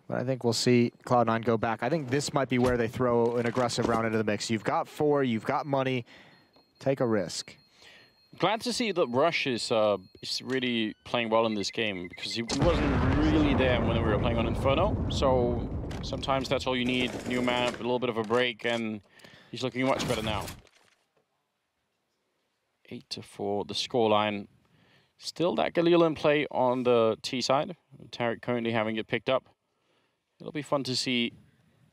But I think we'll see Cloud9 go back. I think this might be where they throw an aggressive round into the mix. You've got 4, you've got money. Take a risk. Glad to see that Rush is really playing well in this game, because he wasn't really there when we were playing on Inferno. So sometimes that's all you need. New map, a little bit of a break, and he's looking much better now. 8-4, the scoreline. Still that Galil in play on the T side. Tarek currently having it picked up. It'll be fun to see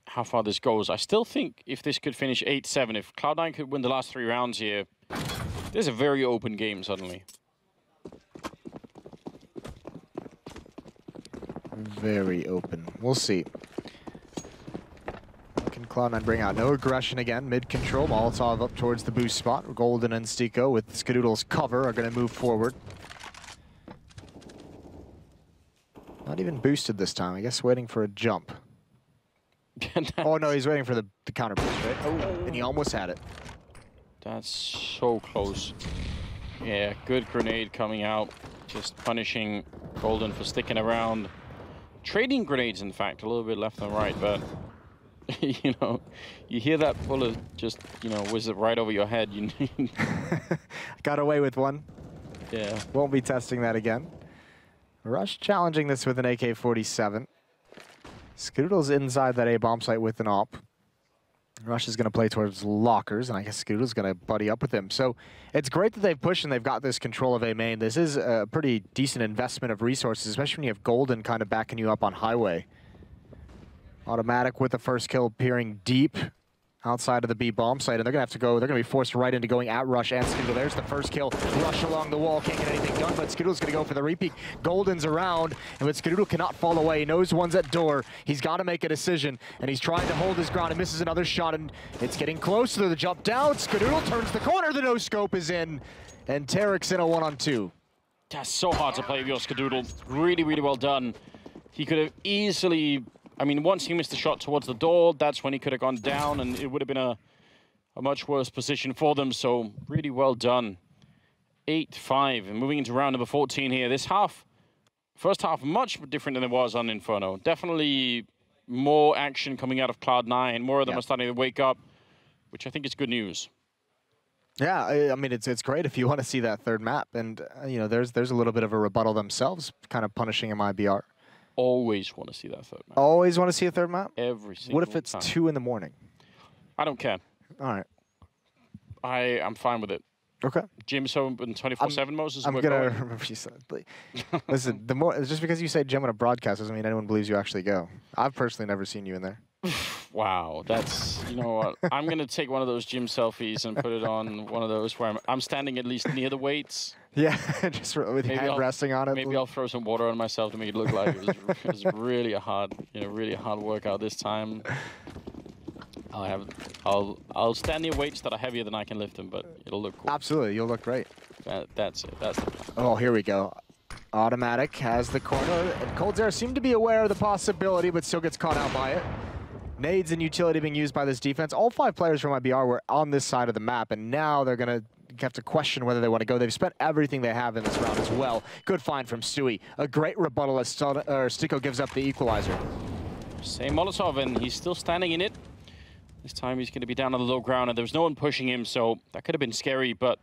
how far this goes. I still think if this could finish 8-7, if Cloud9 could win the last 3 rounds here, there's a very open game suddenly. Very open. We'll see. Can Cloud9 bring out no aggression again? Mid-control, Molotov up towards the boost spot. Golden and Stico with Skadoodle's cover are going to move forward. Not even boosted this time. I guess waiting for a jump. Oh, no, he's waiting for the counter boost, right? Oh, and he almost had it. That's so close. Yeah, good grenade coming out. Just punishing Golden for sticking around. Trading grenades, in fact, a little bit left and right, but you know, you hear that bullet just, you know, whizzes right over your head. You got away with one. Yeah. Won't be testing that again. Rush challenging this with an AK-47. Skadoodle's inside that A bomb site with an AWP. Rush is going to play towards lockers, and I guess Skadoodle's going to buddy up with him. So it's great that they've pushed and they've got this control of A main. This is a pretty decent investment of resources, especially when you have Golden kind of backing you up on highway. Automatic with the first kill peering deep outside of the B bomb site, and they're going to have to go, they're going to be forced right into going at Rush and Skadoodle. There's the first kill. Rush along the wall, can't get anything done, but Skadoodle's going to go for the repeat. Golden's around, and but Skadoodle cannot fall away. He knows one's at door. He's got to make a decision, and he's trying to hold his ground and misses another shot, and it's getting closer to the jump down. Skadoodle turns the corner, the no-scope is in, and Tarek's in a 1-on-2. That's so hard to play with your Skadoodle. Really, really well done. He could have easily... I mean, once he missed the shot towards the door, that's when he could have gone down, and it would have been a much worse position for them. So really well done. 8-5, and moving into round number 14 here. This half, first half, much different than it was on Inferno. Definitely more action coming out of Cloud9. More of them are starting to wake up, which I think is good news. Yeah, I mean, it's great if you want to see that third map, and you know, there's a little bit of a rebuttal themselves, kind of punishing MiBR. Always want to see that third map. Always want to see a third map? Every single What if it's time. 2 in the morning? I don't care. All right. I'm fine with it. Okay. Jim, so in 24/7 modes is I'm we're gonna going. remember you said. Listen, the more just because you say Jim on a broadcast doesn't mean anyone believes you actually go. I've personally never seen you in there. Wow, that's, you know what? I'm going to take one of those gym selfies and put it on one of those where I'm standing at least near the weights. Yeah, just with your hand resting on it. Maybe I'll throw some water on myself to make it look like it was really a hard, really hard workout this time. I'll stand near weights that are heavier than I can lift them, but it'll look cool. Absolutely, you'll look great. That's it. That's the plan. Oh, here we go. Automatic has the corner, and coldzera seemed to be aware of the possibility, but still gets caught out by it. Nades and utility being used by this defense. All 5 players from MiBR were on this side of the map, and now they're going to have to question whether they want to go. They've spent everything they have in this round as well. Good find from Stewie. A great rebuttal as Stico gives up the equalizer. Same Molotov, and he's still standing in it. This time he's going to be down on the low ground, and there was no one pushing him, so that could have been scary, but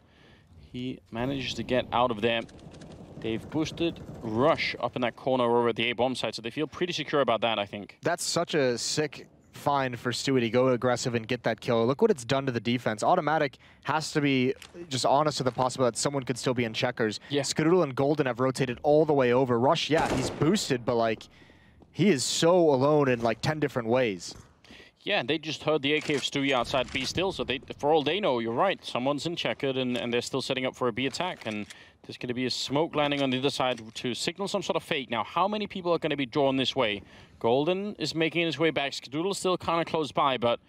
he managed to get out of there. They've boosted Rush up in that corner over at the A-bomb site, so they feel pretty secure about that, I think. That's such a sick find for Stewie to go aggressive and get that kill. Look what it's done to the defense. Automatic has to be just honest with the possibility that someone could still be in checkers. Yeah. Skadoodle and Golden have rotated all the way over. Rush, yeah, he's boosted, but like, he is so alone in like 10 different ways. Yeah, and they just heard the AK of Stewie outside B still, so for all they know, you're right. Someone's in checkered, and they're still setting up for a B attack, and there's going to be a smoke landing on the other side to signal some sort of fake. Now, how many people are going to be drawn this way? Golden is making his way back. Skadoodle's still kind of close by, but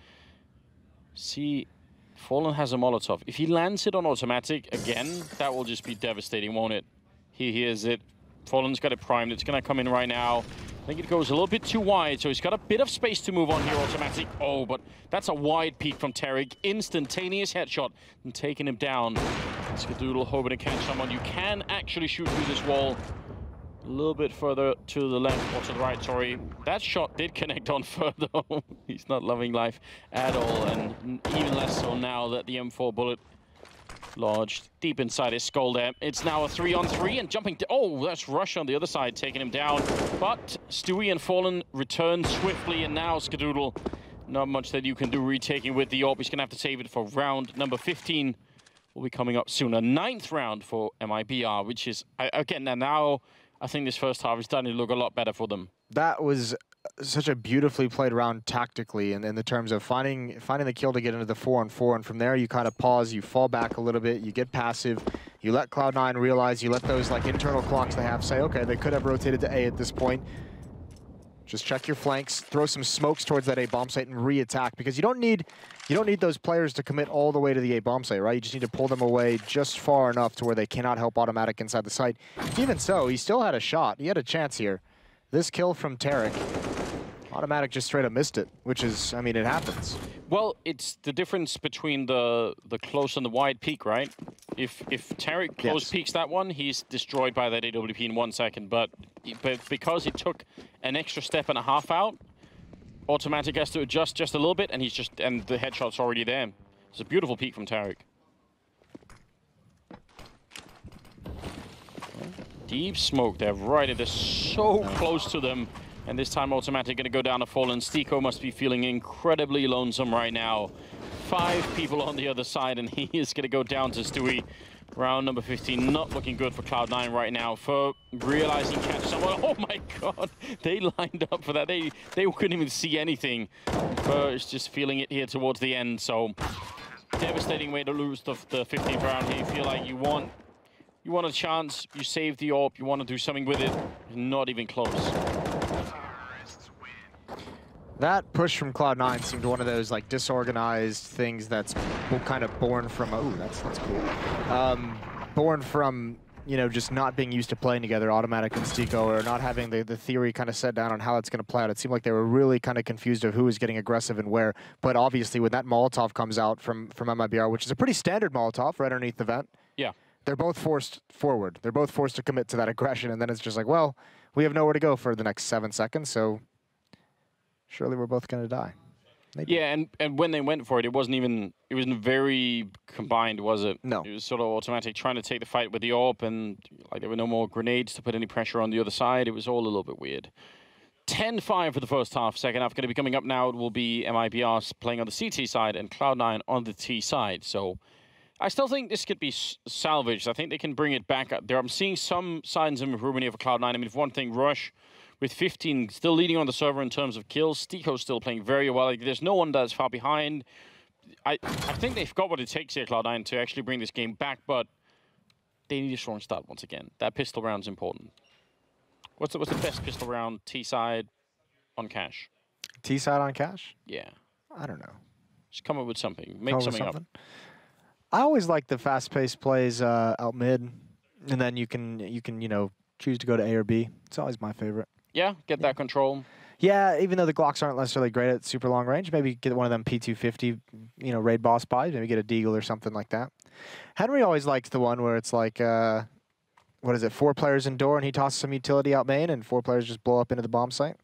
see, Fallen has a Molotov. If he lands it on automatic again, that will just be devastating, won't it? He hears it. Fallen's got it primed. It's going to come in right now. I think it goes a little bit too wide, so he's got a bit of space to move on here, automatic. Oh, but that's a wide peek from Tarek. Instantaneous headshot and taking him down. Skadoodle hoping to catch someone. You can actually shoot through this wall a little bit further to the left, or to the right, sorry. That shot did connect on further. He's not loving life at all, and even less so now that the M4 bullet lodged deep inside his skull there. It's now a 3-on-3 and jumping to, oh, that's Rush on the other side taking him down. But Stewie and Fallen return swiftly, and now Skadoodle, not much that you can do retaking with the AWP. He's gonna have to save it for round number 15. Will be coming up soon. A 9th round for MiBR, which is, again, now I think this first half is starting to look a lot better for them. That was such a beautifully played round tactically, and in the terms of finding the kill to get into the 4-on-4, and from there you kind of pause, you fall back a little bit, you get passive, you let Cloud9 realize, you let those like internal clocks they have say, okay, they could have rotated to A at this point. Just check your flanks, throw some smokes towards that A-bomb site and re-attack, because you don't need those players to commit all the way to the A-bomb site, right? You just need to pull them away just far enough to where they cannot help automatic inside the site. Even so, he still had a shot. He had a chance here. This kill from Tarek, automatic just straight up missed it, which is, I mean, it happens. Well, it's the difference between the close and the wide peak, right? If Tarek close peaks that one, he's destroyed by that AWP in 1 second. But because he took an extra step and a half out, automatic has to adjust just a little bit, and and the headshot's already there. It's a beautiful peak from Tarek. Deep smoke there, right? They're so close to them. And this time automatic going to go down to Fallen. Stico must be feeling incredibly lonesome right now. 5 people on the other side, and he is going to go down to Stewie. Round number 15, not looking good for Cloud9 right now. For realizing catch someone. Oh my god, they lined up for that. They couldn't even see anything. Is just feeling it here towards the end. So devastating way to lose the 15th round here. You feel like you want a chance, you save the AWP, you want to do something with it. Not even close. That push from Cloud9 seemed one of those like disorganized things that's kind of born from, oh, that's cool. Born from, you know, just not being used to playing together, Automatic and Stico, or not having the theory kind of set down on how it's going to play out. It seemed like they were really kind of confused of who was getting aggressive and where. But obviously when that Molotov comes out from MiBR, which is a pretty standard Molotov right underneath the vent, yeah, they're both forced forward. They're both forced to commit to that aggression, and then it's just like, well, we have nowhere to go for the next 7 seconds, so surely we're both going to die. Maybe. Yeah, and when they went for it, it wasn't very combined, was it? No. It was sort of automatic, trying to take the fight with the AWP, and like there were no more grenades to put any pressure on the other side. It was all a little bit weird. 10-5 for the first half. Second half going to be coming up now. It will be MiBR playing on the CT side and Cloud9 on the T side. So I still think this could be salvaged. I think they can bring it back up there. I'm seeing some signs of improvement here for Cloud9. I mean, if one thing, Rush with 15 still leading on the server in terms of kills. Stiko's still playing very well. Like, there's no one that's far behind. I think they've got what it takes here, Cloud9, to actually bring this game back, but they need a strong start once again. That pistol round's important. What's the best pistol round T-side on Cash? T-side on Cash? Yeah. I don't know. Just come up with something. Make something up. I always like the fast-paced plays out mid, and then you can choose to go to A or B. It's always my favorite. Yeah, get that control. Yeah, even though the Glocks aren't necessarily great at super long range, maybe get one of them P250, raid boss buys, maybe get a Deagle or something like that. Henry always likes the one where it's like, what is it, 4 players in door and he tosses some utility out main and 4 players just blow up into the bomb site?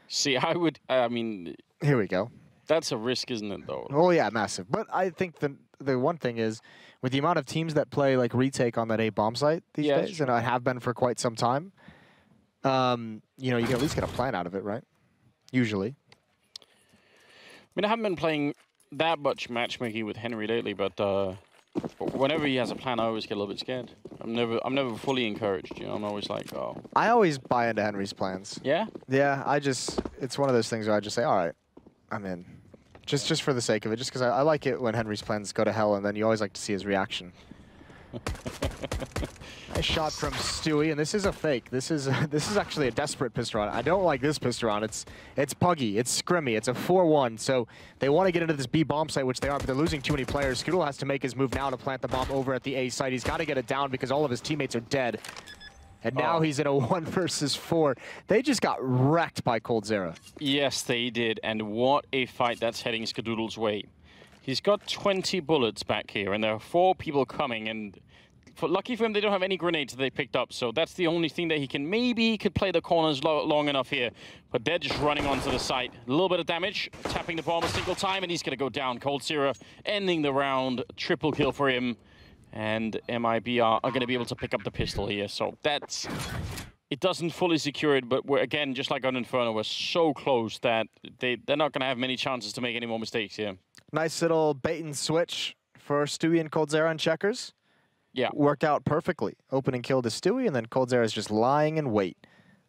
See, I mean... Here we go. That's a risk, isn't it, though? Oh, yeah, massive. But I think the one thing is, with the amount of teams that play like retake on that A bomb site these days, and I have been for quite some time, you can at least get a plan out of it, right? Usually. I mean, I haven't been playing that much matchmaking with Henry lately, but whenever he has a plan, I always get a little bit scared. I'm never fully encouraged. I'm always like, oh. I always buy into Henry's plans. Yeah? Yeah, it's one of those things where I just say, all right, I'm in. Just for the sake of it, just because I like it when Henry's plans go to hell, and then you always like to see his reaction. Nice shot from Stewie, and this is a fake. This is actually a desperate pistol round. I don't like this pistol round. It's puggy, it's scrimmy, it's a 4-1. So they want to get into this B bomb site, which they are, but they're losing too many players. Scoodle has to make his move now to plant the bomb over at the A site. He's got to get it down because all of his teammates are dead. And now he's in a 1 versus 4. They just got wrecked by coldzera. Yes, they did. And what a fight that's heading Skadoodle's way. He's got 20 bullets back here, and there are 4 people coming. And lucky for him, they don't have any grenades that they picked up. So that's the only thing that he can. Maybe he could play the corners long enough here. But they're just running onto the site. A little bit of damage, tapping the bomb a single time, and he's going to go down. coldzera ending the round. Triple kill for him. And MiBR are going to be able to pick up the pistol here. So it doesn't fully secure it, but we're, again, just like on Inferno, we're so close that they're not going to have many chances to make any more mistakes here. Nice little bait and switch for Stewie and coldzera on checkers. Yeah. Worked out perfectly. Opening kill to Stewie, and then coldzera is just lying in wait.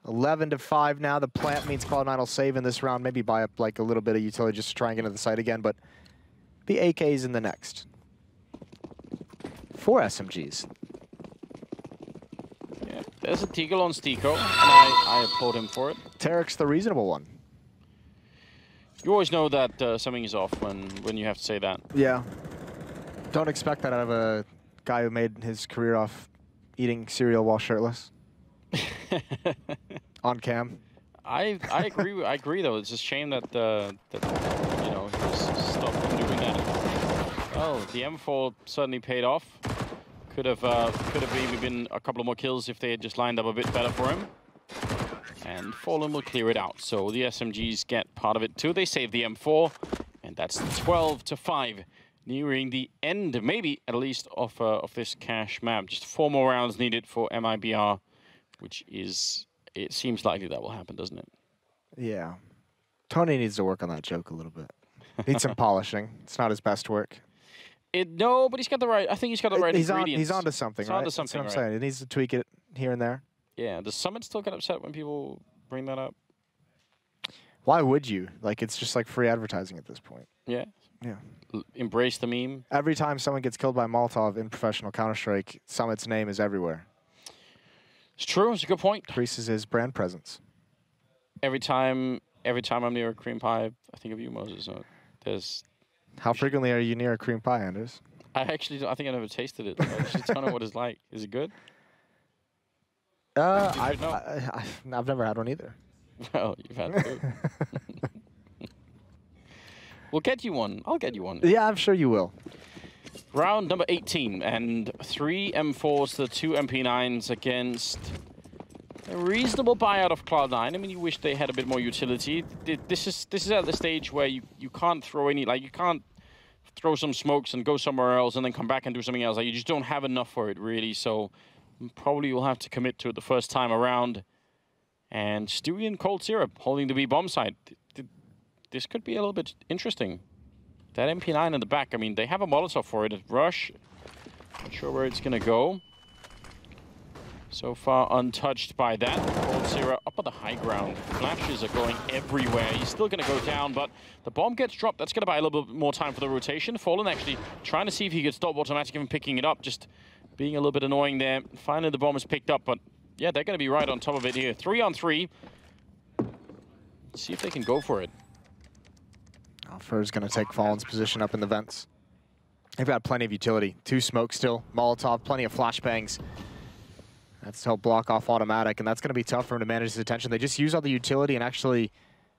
11-5 now. The plant means Cloud9 will save in this round, maybe buy up like a little bit of utility just to try and get into the site again, but the AK's in the next. 4 SMGs. Yeah, there's a Deagle on Stiko, and I applaud him for it. Tarek's the reasonable one. You always know that something is off when you have to say that. Yeah. Don't expect that out of a guy who made his career off eating cereal while shirtless. On cam. I agree. I agree, though. It's a shame that he stopped from doing that. Oh, the M4 certainly paid off. Could have maybe been a couple of more kills if they had just lined up a bit better for him. And Fallen will clear it out. So the SMGs get part of it too. They save the M4, and that's 12-5, nearing the end, maybe at least of this cash map. Just 4 more rounds needed for MiBR, which is, it seems likely that will happen, doesn't it? Yeah. Tony needs to work on that joke a little bit. Needs some polishing. It's not his best work. No, but he's got the right. I think he's got the right ingredients. He's onto something, right? Onto something, that's what I'm saying. He needs to tweak it here and there. Yeah. Does Summit still get upset when people bring that up? Why would you? Like, it's just like free advertising at this point. Yeah. Yeah. Embrace the meme. Every time someone gets killed by Molotov in professional Counter-Strike, Summit's name is everywhere. It's true. It's a good point. Increases his brand presence. Every time I'm near a cream pie, I think of you, Moses. There's. How frequently are you near a cream pie, Anders? I think I never tasted it. I just don't know what it's like. Is it good? I've never had one either. Well, you've had two. We'll get you one. I'll get you one. Yeah, I'm sure you will. Round number 18, and 3 M4s to 2 MP9s against a reasonable buyout of Cloud9. I mean, you wish they had a bit more utility. This is at the stage where you can't throw any, like, you can't throw some smokes and go somewhere else and then come back and do something else. Like, you just don't have enough for it, really. So probably you'll have to commit to it the first time around. And Stewie and coldzera holding the B bomb site. This could be a little bit interesting. That MP9 in the back, I mean, they have a Molotov for it. Rush, not sure where it's going to go. So far untouched by that. coldzera up on the high ground. Flashes are going everywhere. He's still going to go down, but the bomb gets dropped. That's going to buy a little bit more time for the rotation. Fallen actually trying to see if he could stop automatic even picking it up. Just being a little bit annoying there. Finally, the bomb is picked up, but yeah, they're going to be right on top of it here. 3-on-3. See if they can go for it. Fur's going to take Fallen's position up in the vents. They've got plenty of utility. 2 smoke still. Molotov, plenty of flashbangs. That's to help block off automatic, and that's going to be tough for him to manage his attention. They just use all the utility, and actually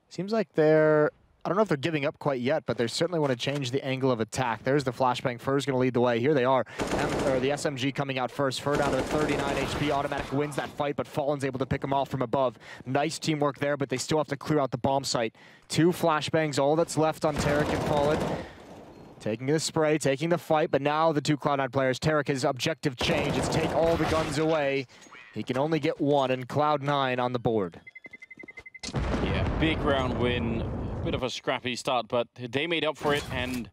seems like they're... I don't know if they're giving up quite yet, but they certainly want to change the angle of attack. There's the flashbang. Fur's going to lead the way. Here they are. The SMG coming out first. Fur down to 39 HP. Automatic wins that fight, but Fallen's able to pick him off from above. Nice teamwork there, but they still have to clear out the bomb site. 2 flashbangs, all that's left on Tarek and Fallen. Taking the spray, taking the fight, but now the 2 Cloud9 players. Tarek, his objective change. It's take all the guns away. He can only get 1, and Cloud9 on the board. Yeah, big round win. Bit of a scrappy start, but they made up for it, and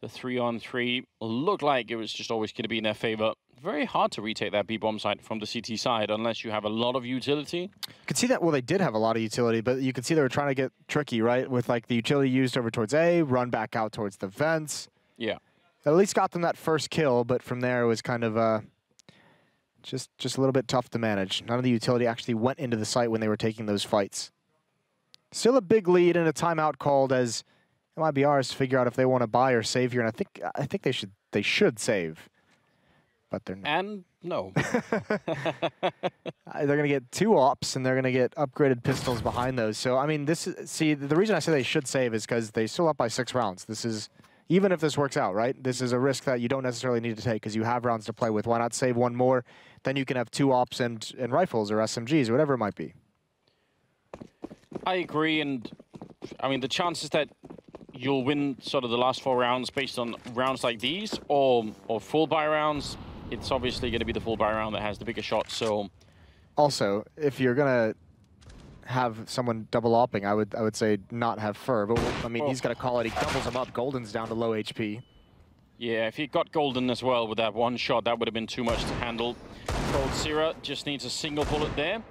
the 3-on-3 looked like it was just always going to be in their favor. Very hard to retake that B-bomb site from the CT side unless you have a lot of utility. You could see that, well, they did have a lot of utility, but you could see they were trying to get tricky, right? With like the utility used over towards A, run back out towards the vents. Yeah. At least got them that first kill, but from there it was kind of just a little bit tough to manage. None of the utility actually went into the site when they were taking those fights. Still a big lead and a timeout called as MiBRs figure out if they want to buy or save here, and I think they should save, but they're not. And no. They're going to get 2 ops, and they're going to get upgraded pistols behind those. So I mean, the reason I say they should save is because they still up by 6 rounds. This is, even if this works out, right? This is a risk that you don't necessarily need to take because you have rounds to play with. Why not save 1 more? Then you can have 2 ops and rifles or SMGs or whatever it might be. I agree, and I mean, the chances that you'll win sort of the last 4 rounds based on rounds like these or full buy rounds, it's obviously going to be the full buy round that has the bigger shot, so... Also, if you're going to have someone double opping, I would say not have Fur, but I mean, he's got to call it, he doubles him up, Golden's down to low HP. Yeah, if he got Golden as well with that 1 shot, that would have been too much to handle. coldzera just needs a single bullet there.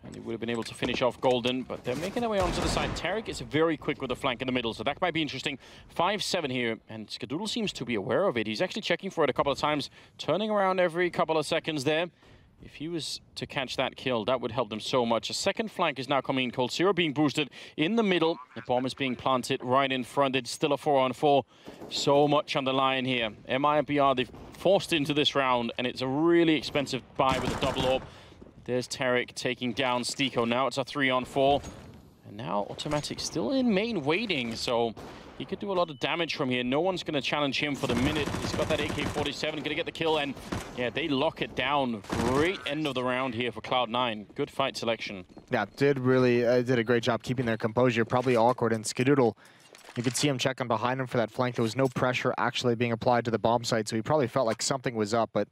And he would have been able to finish off Golden, but they're making their way onto the side. Tarek is very quick with the flank in the middle, so that might be interesting. 5-7 here, and Skadoodle seems to be aware of it. He's actually checking for it a couple of times, turning around every couple of seconds there. If he was to catch that kill, that would help them so much. A second flank is now coming in. coldzera being boosted in the middle. The bomb is being planted right in front. It's still a 4-on-4. So much on the line here. MiBR, they've forced into this round, and it's a really expensive buy with a double orb. There's Tarek taking down Stiko. Now it's a 3-on-4. And now Automatic still in main waiting, so he could do a lot of damage from here. No one's going to challenge him for the minute. He's got that AK-47, going to get the kill, and yeah, they lock it down. Great end of the round here for Cloud9. Good fight selection. Yeah, did a great job keeping their composure. Probably awkward, and Skadoodle, you could see him checking behind him for that flank. There was no pressure actually being applied to the bomb site, so he probably felt like something was up, but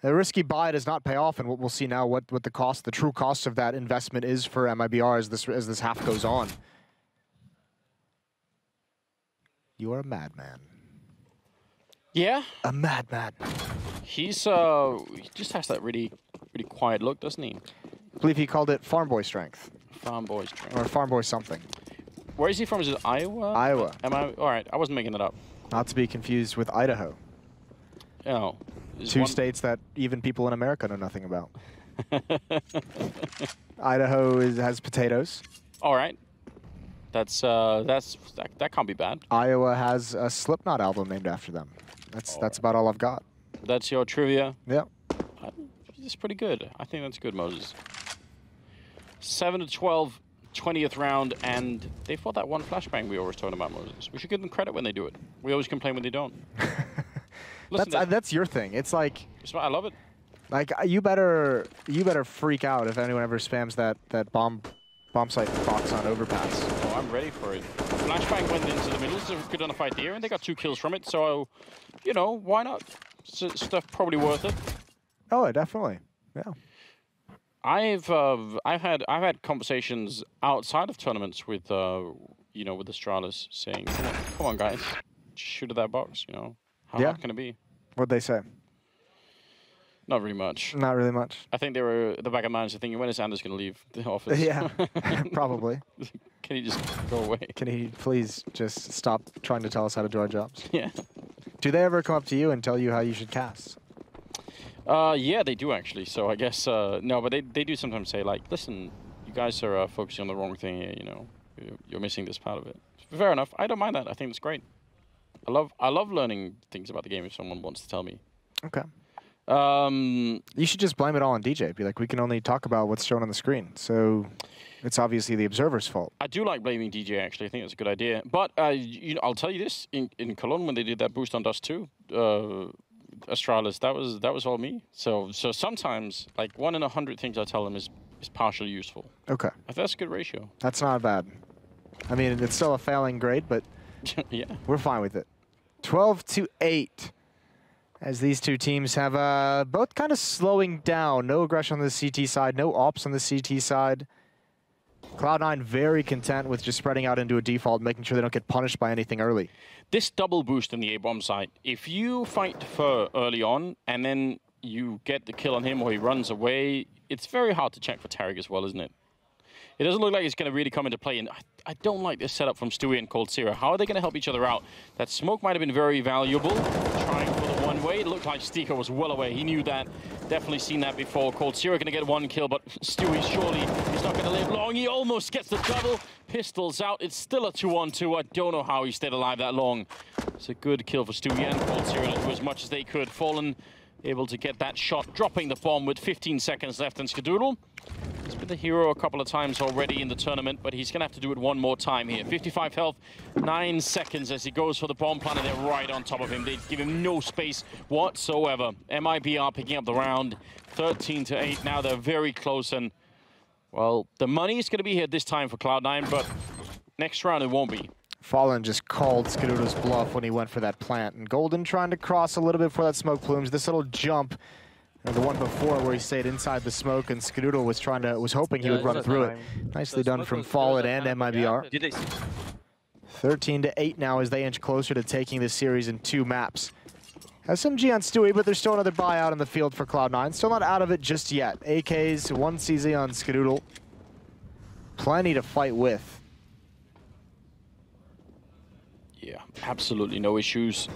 a risky buy does not pay off, and we'll see now what the cost, the true cost of that investment is for MiBR as this half goes on. You are a madman. Yeah? A madman. He just has that really quiet look, doesn't he? I believe he called it farm boy strength. Farm boy strength. Or farm boy something. Where is he from? Is it Iowa? Iowa. All right, I wasn't making that up. Not to be confused with Idaho. Oh. 2 states that even people in America know nothing about. Idaho has potatoes. All right. That can't be bad. Iowa has a Slipknot album named after them. That's about all I've got. That's your trivia? Yeah. It's pretty good. I think that's good, Moses. 7-12, 20th round, and they fought that 1 flashbang we always talking about, Moses. We should give them credit when they do it. We always complain when they don't. Listen, that's your thing. It's like, I love it. Like you better freak out if anyone ever spams that bomb site box on overpass. Oh, I'm ready for it. Flashbang went into the middle, so good on a fight there, and they got 2 kills from it. So, you know, why not? Stuff probably worth it. Oh, definitely. Yeah. I've had conversations outside of tournaments with you know, with Astralis saying, come on guys, just shoot at that box, you know. How hard can it be? What'd they say? Not really much. Not really much. I think they were at the back of manager thinking, when is Anders going to leave the office? Yeah, probably. Can he just go away? Can he please just stop trying to tell us how to do our jobs? Yeah. Do they ever come up to you and tell you how you should cast? Yeah, they do actually. So I guess, no, but they do sometimes say, like, listen, you guys are focusing on the wrong thing here, you know. You're missing this part of it. Fair enough. I don't mind that. I think it's great. I love learning things about the game if someone wants to tell me. Okay. You should just blame it all on DJ. Be like, we can only talk about what's shown on the screen. So it's obviously the observer's fault. I do like blaming DJ, actually. I think that's a good idea. But you know, I'll tell you this. In Cologne, when they did that boost on Dust 2, Astralis, that was all me. So sometimes, like, 1 in 100 things I tell them is partially useful. Okay. That's a good ratio. That's not bad. I mean, it's still a failing grade, but yeah, we're fine with it. 12-8. As these two teams have both kind of slowing down. No aggression on the CT side, no ops on the CT side. Cloud9 very content with just spreading out into a default, making sure they don't get punished by anything early. This double boost in the A-bomb side, if you fight for early on and then you get the kill on him or he runs away, it's very hard to check for Tarek as well, isn't it? It doesn't look like it's going to really come into play, and I don't like this setup from Stewie and coldzera. How are they going to help each other out? That smoke might have been very valuable. Trying for the one-way. It looked like Stiko was well away. He knew that. Definitely seen that before. coldzera going to get 1 kill, but Stewie surely he's not going to live long. He almost gets the double. Pistols out. It's still a 2-on-2. I don't know how he stayed alive that long. It's a good kill for Stewie and coldzera to do as much as they could. Fallen able to get that shot, dropping the bomb with 15 seconds left, and Skadoodle. He's been the hero a couple of times already in the tournament, but he's going to have to do it one more time here. 55 health, 9 seconds as he goes for the bomb planet. They're right on top of him. They give him no space whatsoever. MiBR picking up the round, 13-8. Now they're very close, and, well, the money is going to be here this time for Cloud9, but next round it won't be. Fallen just called Skadoodle's bluff when he went for that plant. And Golden trying to cross a little bit for that smoke plumes. This little jump, the one before where he stayed inside the smoke, and Skadoodle was hoping he would run through it. Nicely done from Fallen and MiBR. 13-8 now as they inch closer to taking this series in 2 maps. SMG on Stewie, but there's still another buyout in the field for Cloud9. Still not out of it just yet. AKs, 1 CZ on Skadoodle. Plenty to fight with. Yeah, absolutely no issues.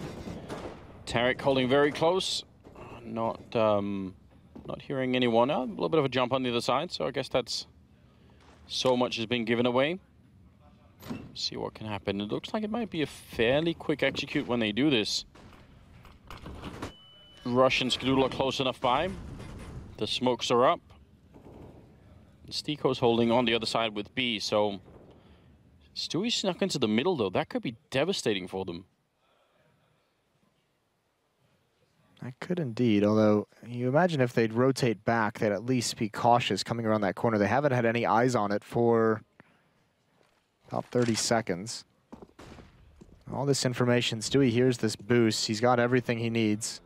Tarek holding very close. Not hearing anyone. A little bit of a jump on the other side, so I guess that's so much has been given away. See what can happen. It looks like it might be a fairly quick execute when they do this. Rush and Skadoodle are close enough by. The smokes are up. Stiko's holding on the other side with B, so Stewie snuck into the middle, though. That could be devastating for them. That could indeed, although you imagine if they'd rotate back, they'd at least be cautious coming around that corner. They haven't had any eyes on it for about 30 seconds. All this information, Stewie hears this boost. He's got everything he needs.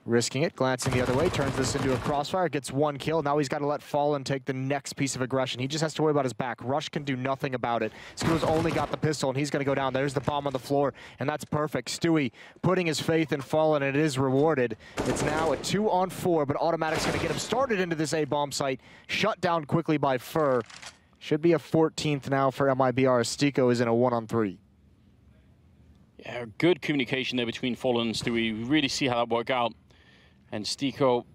Risking it, glancing the other way, turns this into a crossfire, gets 1 kill. Now he's got to let Fallen take the next piece of aggression. He just has to worry about his back. Rush can do nothing about it. Screw's only got the pistol, and he's going to go down. There's the bomb on the floor, and that's perfect. Stewie putting his faith in Fallen, and it is rewarded. It's now a 2-on-4, but Automatic's going to get him started into this A-bomb site. Shut down quickly by Fur. Should be a 14th now for MiBR. Stiko is in a 1-on-3. Yeah, good communication there between Fallen and Stewie. We really see how that worked out. And Stiko,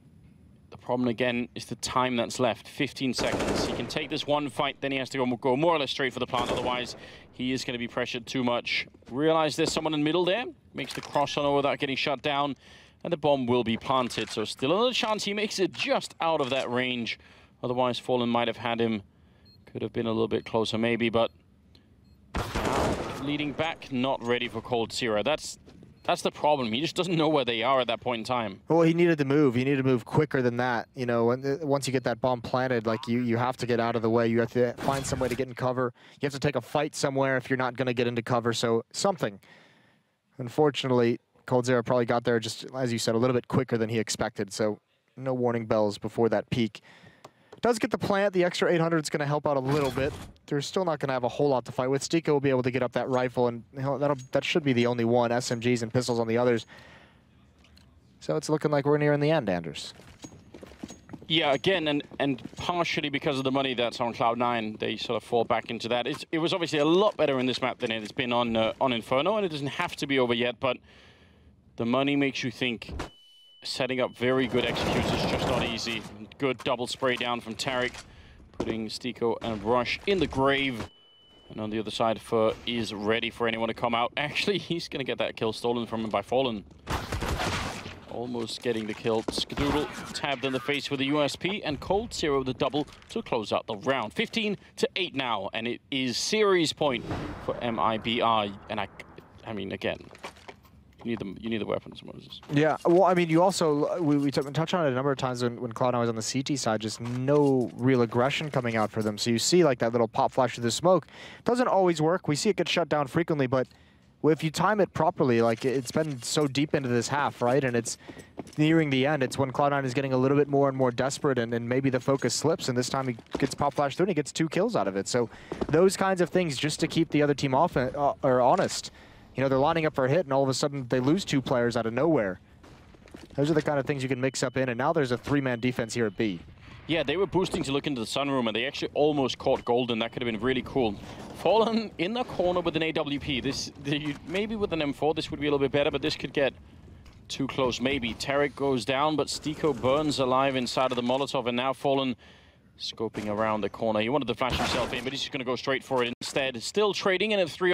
the problem again is the time that's left, 15 seconds. He can take this one fight, then he has to go more or less straight for the plant, otherwise he is going to be pressured too much. Realize there's someone in the middle there, makes the cross on over without getting shut down, and the bomb will be planted. So still another chance he makes it just out of that range. Otherwise Fallen might have had him, could have been a little bit closer maybe, but now leading back, not ready for coldzera. That's the problem. He just doesn't know where they are at that point in time. Well, he needed to move. He needed to move quicker than that. You know, once you get that bomb planted, like you have to get out of the way. You have to find some way to get in cover. You have to take a fight somewhere if you're not going to get into cover. So something. Unfortunately, coldzera probably got there just, as you said, a little bit quicker than he expected. So no warning bells before that peak. Does get the plant. The extra 800 is going to help out a little bit. They're still not going to have a whole lot to fight with. Stiko will be able to get up that rifle, and that should be the only one. SMGs and pistols on the others. So it's looking like we're nearing the end, Anders. Yeah, again, and partially because of the money that's on Cloud9, they sort of fall back into that. It was obviously a lot better in this map than it has been on Inferno, and it doesn't have to be over yet, but the money makes you think setting up very good executes is just not easy. Good double spray down from Tariq, putting Stiko and Rush in the grave. And on the other side, Fur is ready for anyone to come out. Actually, he's going to get that kill stolen from him by Fallen. Almost getting the kill. Skadoodle tabbed in the face with a USP, and Cold Zero the double to close out the round. 15-8 now, and it is series point for MiBR. And I mean, again, you need the weapons, Moses. Yeah, well, I mean, you also, we touched on it a number of times when Cloud9 was on the CT side, just no real aggression coming out for them. So you see like that little pop flash through the smoke. Doesn't always work. We see it get shut down frequently, but if you time it properly, like it's been so deep into this half, right? And it's nearing the end. It's when Cloud9 is getting a little bit more and more desperate, and maybe the focus slips, and this time he gets pop flash through and he gets 2 kills out of it. So those kinds of things just to keep the other team off or honest. You know, they're lining up for a hit, and all of a sudden they lose 2 players out of nowhere. Those are the kind of things you can mix up in, and now there's a 3-man defense here at B. Yeah, they were boosting to look into the sunroom, and they actually almost caught Golden. That could have been really cool. Fallen in the corner with an AWP. Maybe with an M4, this would be a little bit better, but this could get too close. Maybe. Tariq goes down, but Stiko burns alive inside of the Molotov, and now Fallen scoping around the corner. He wanted to flash himself in, but he's just going to go straight for it instead. Still trading in at 3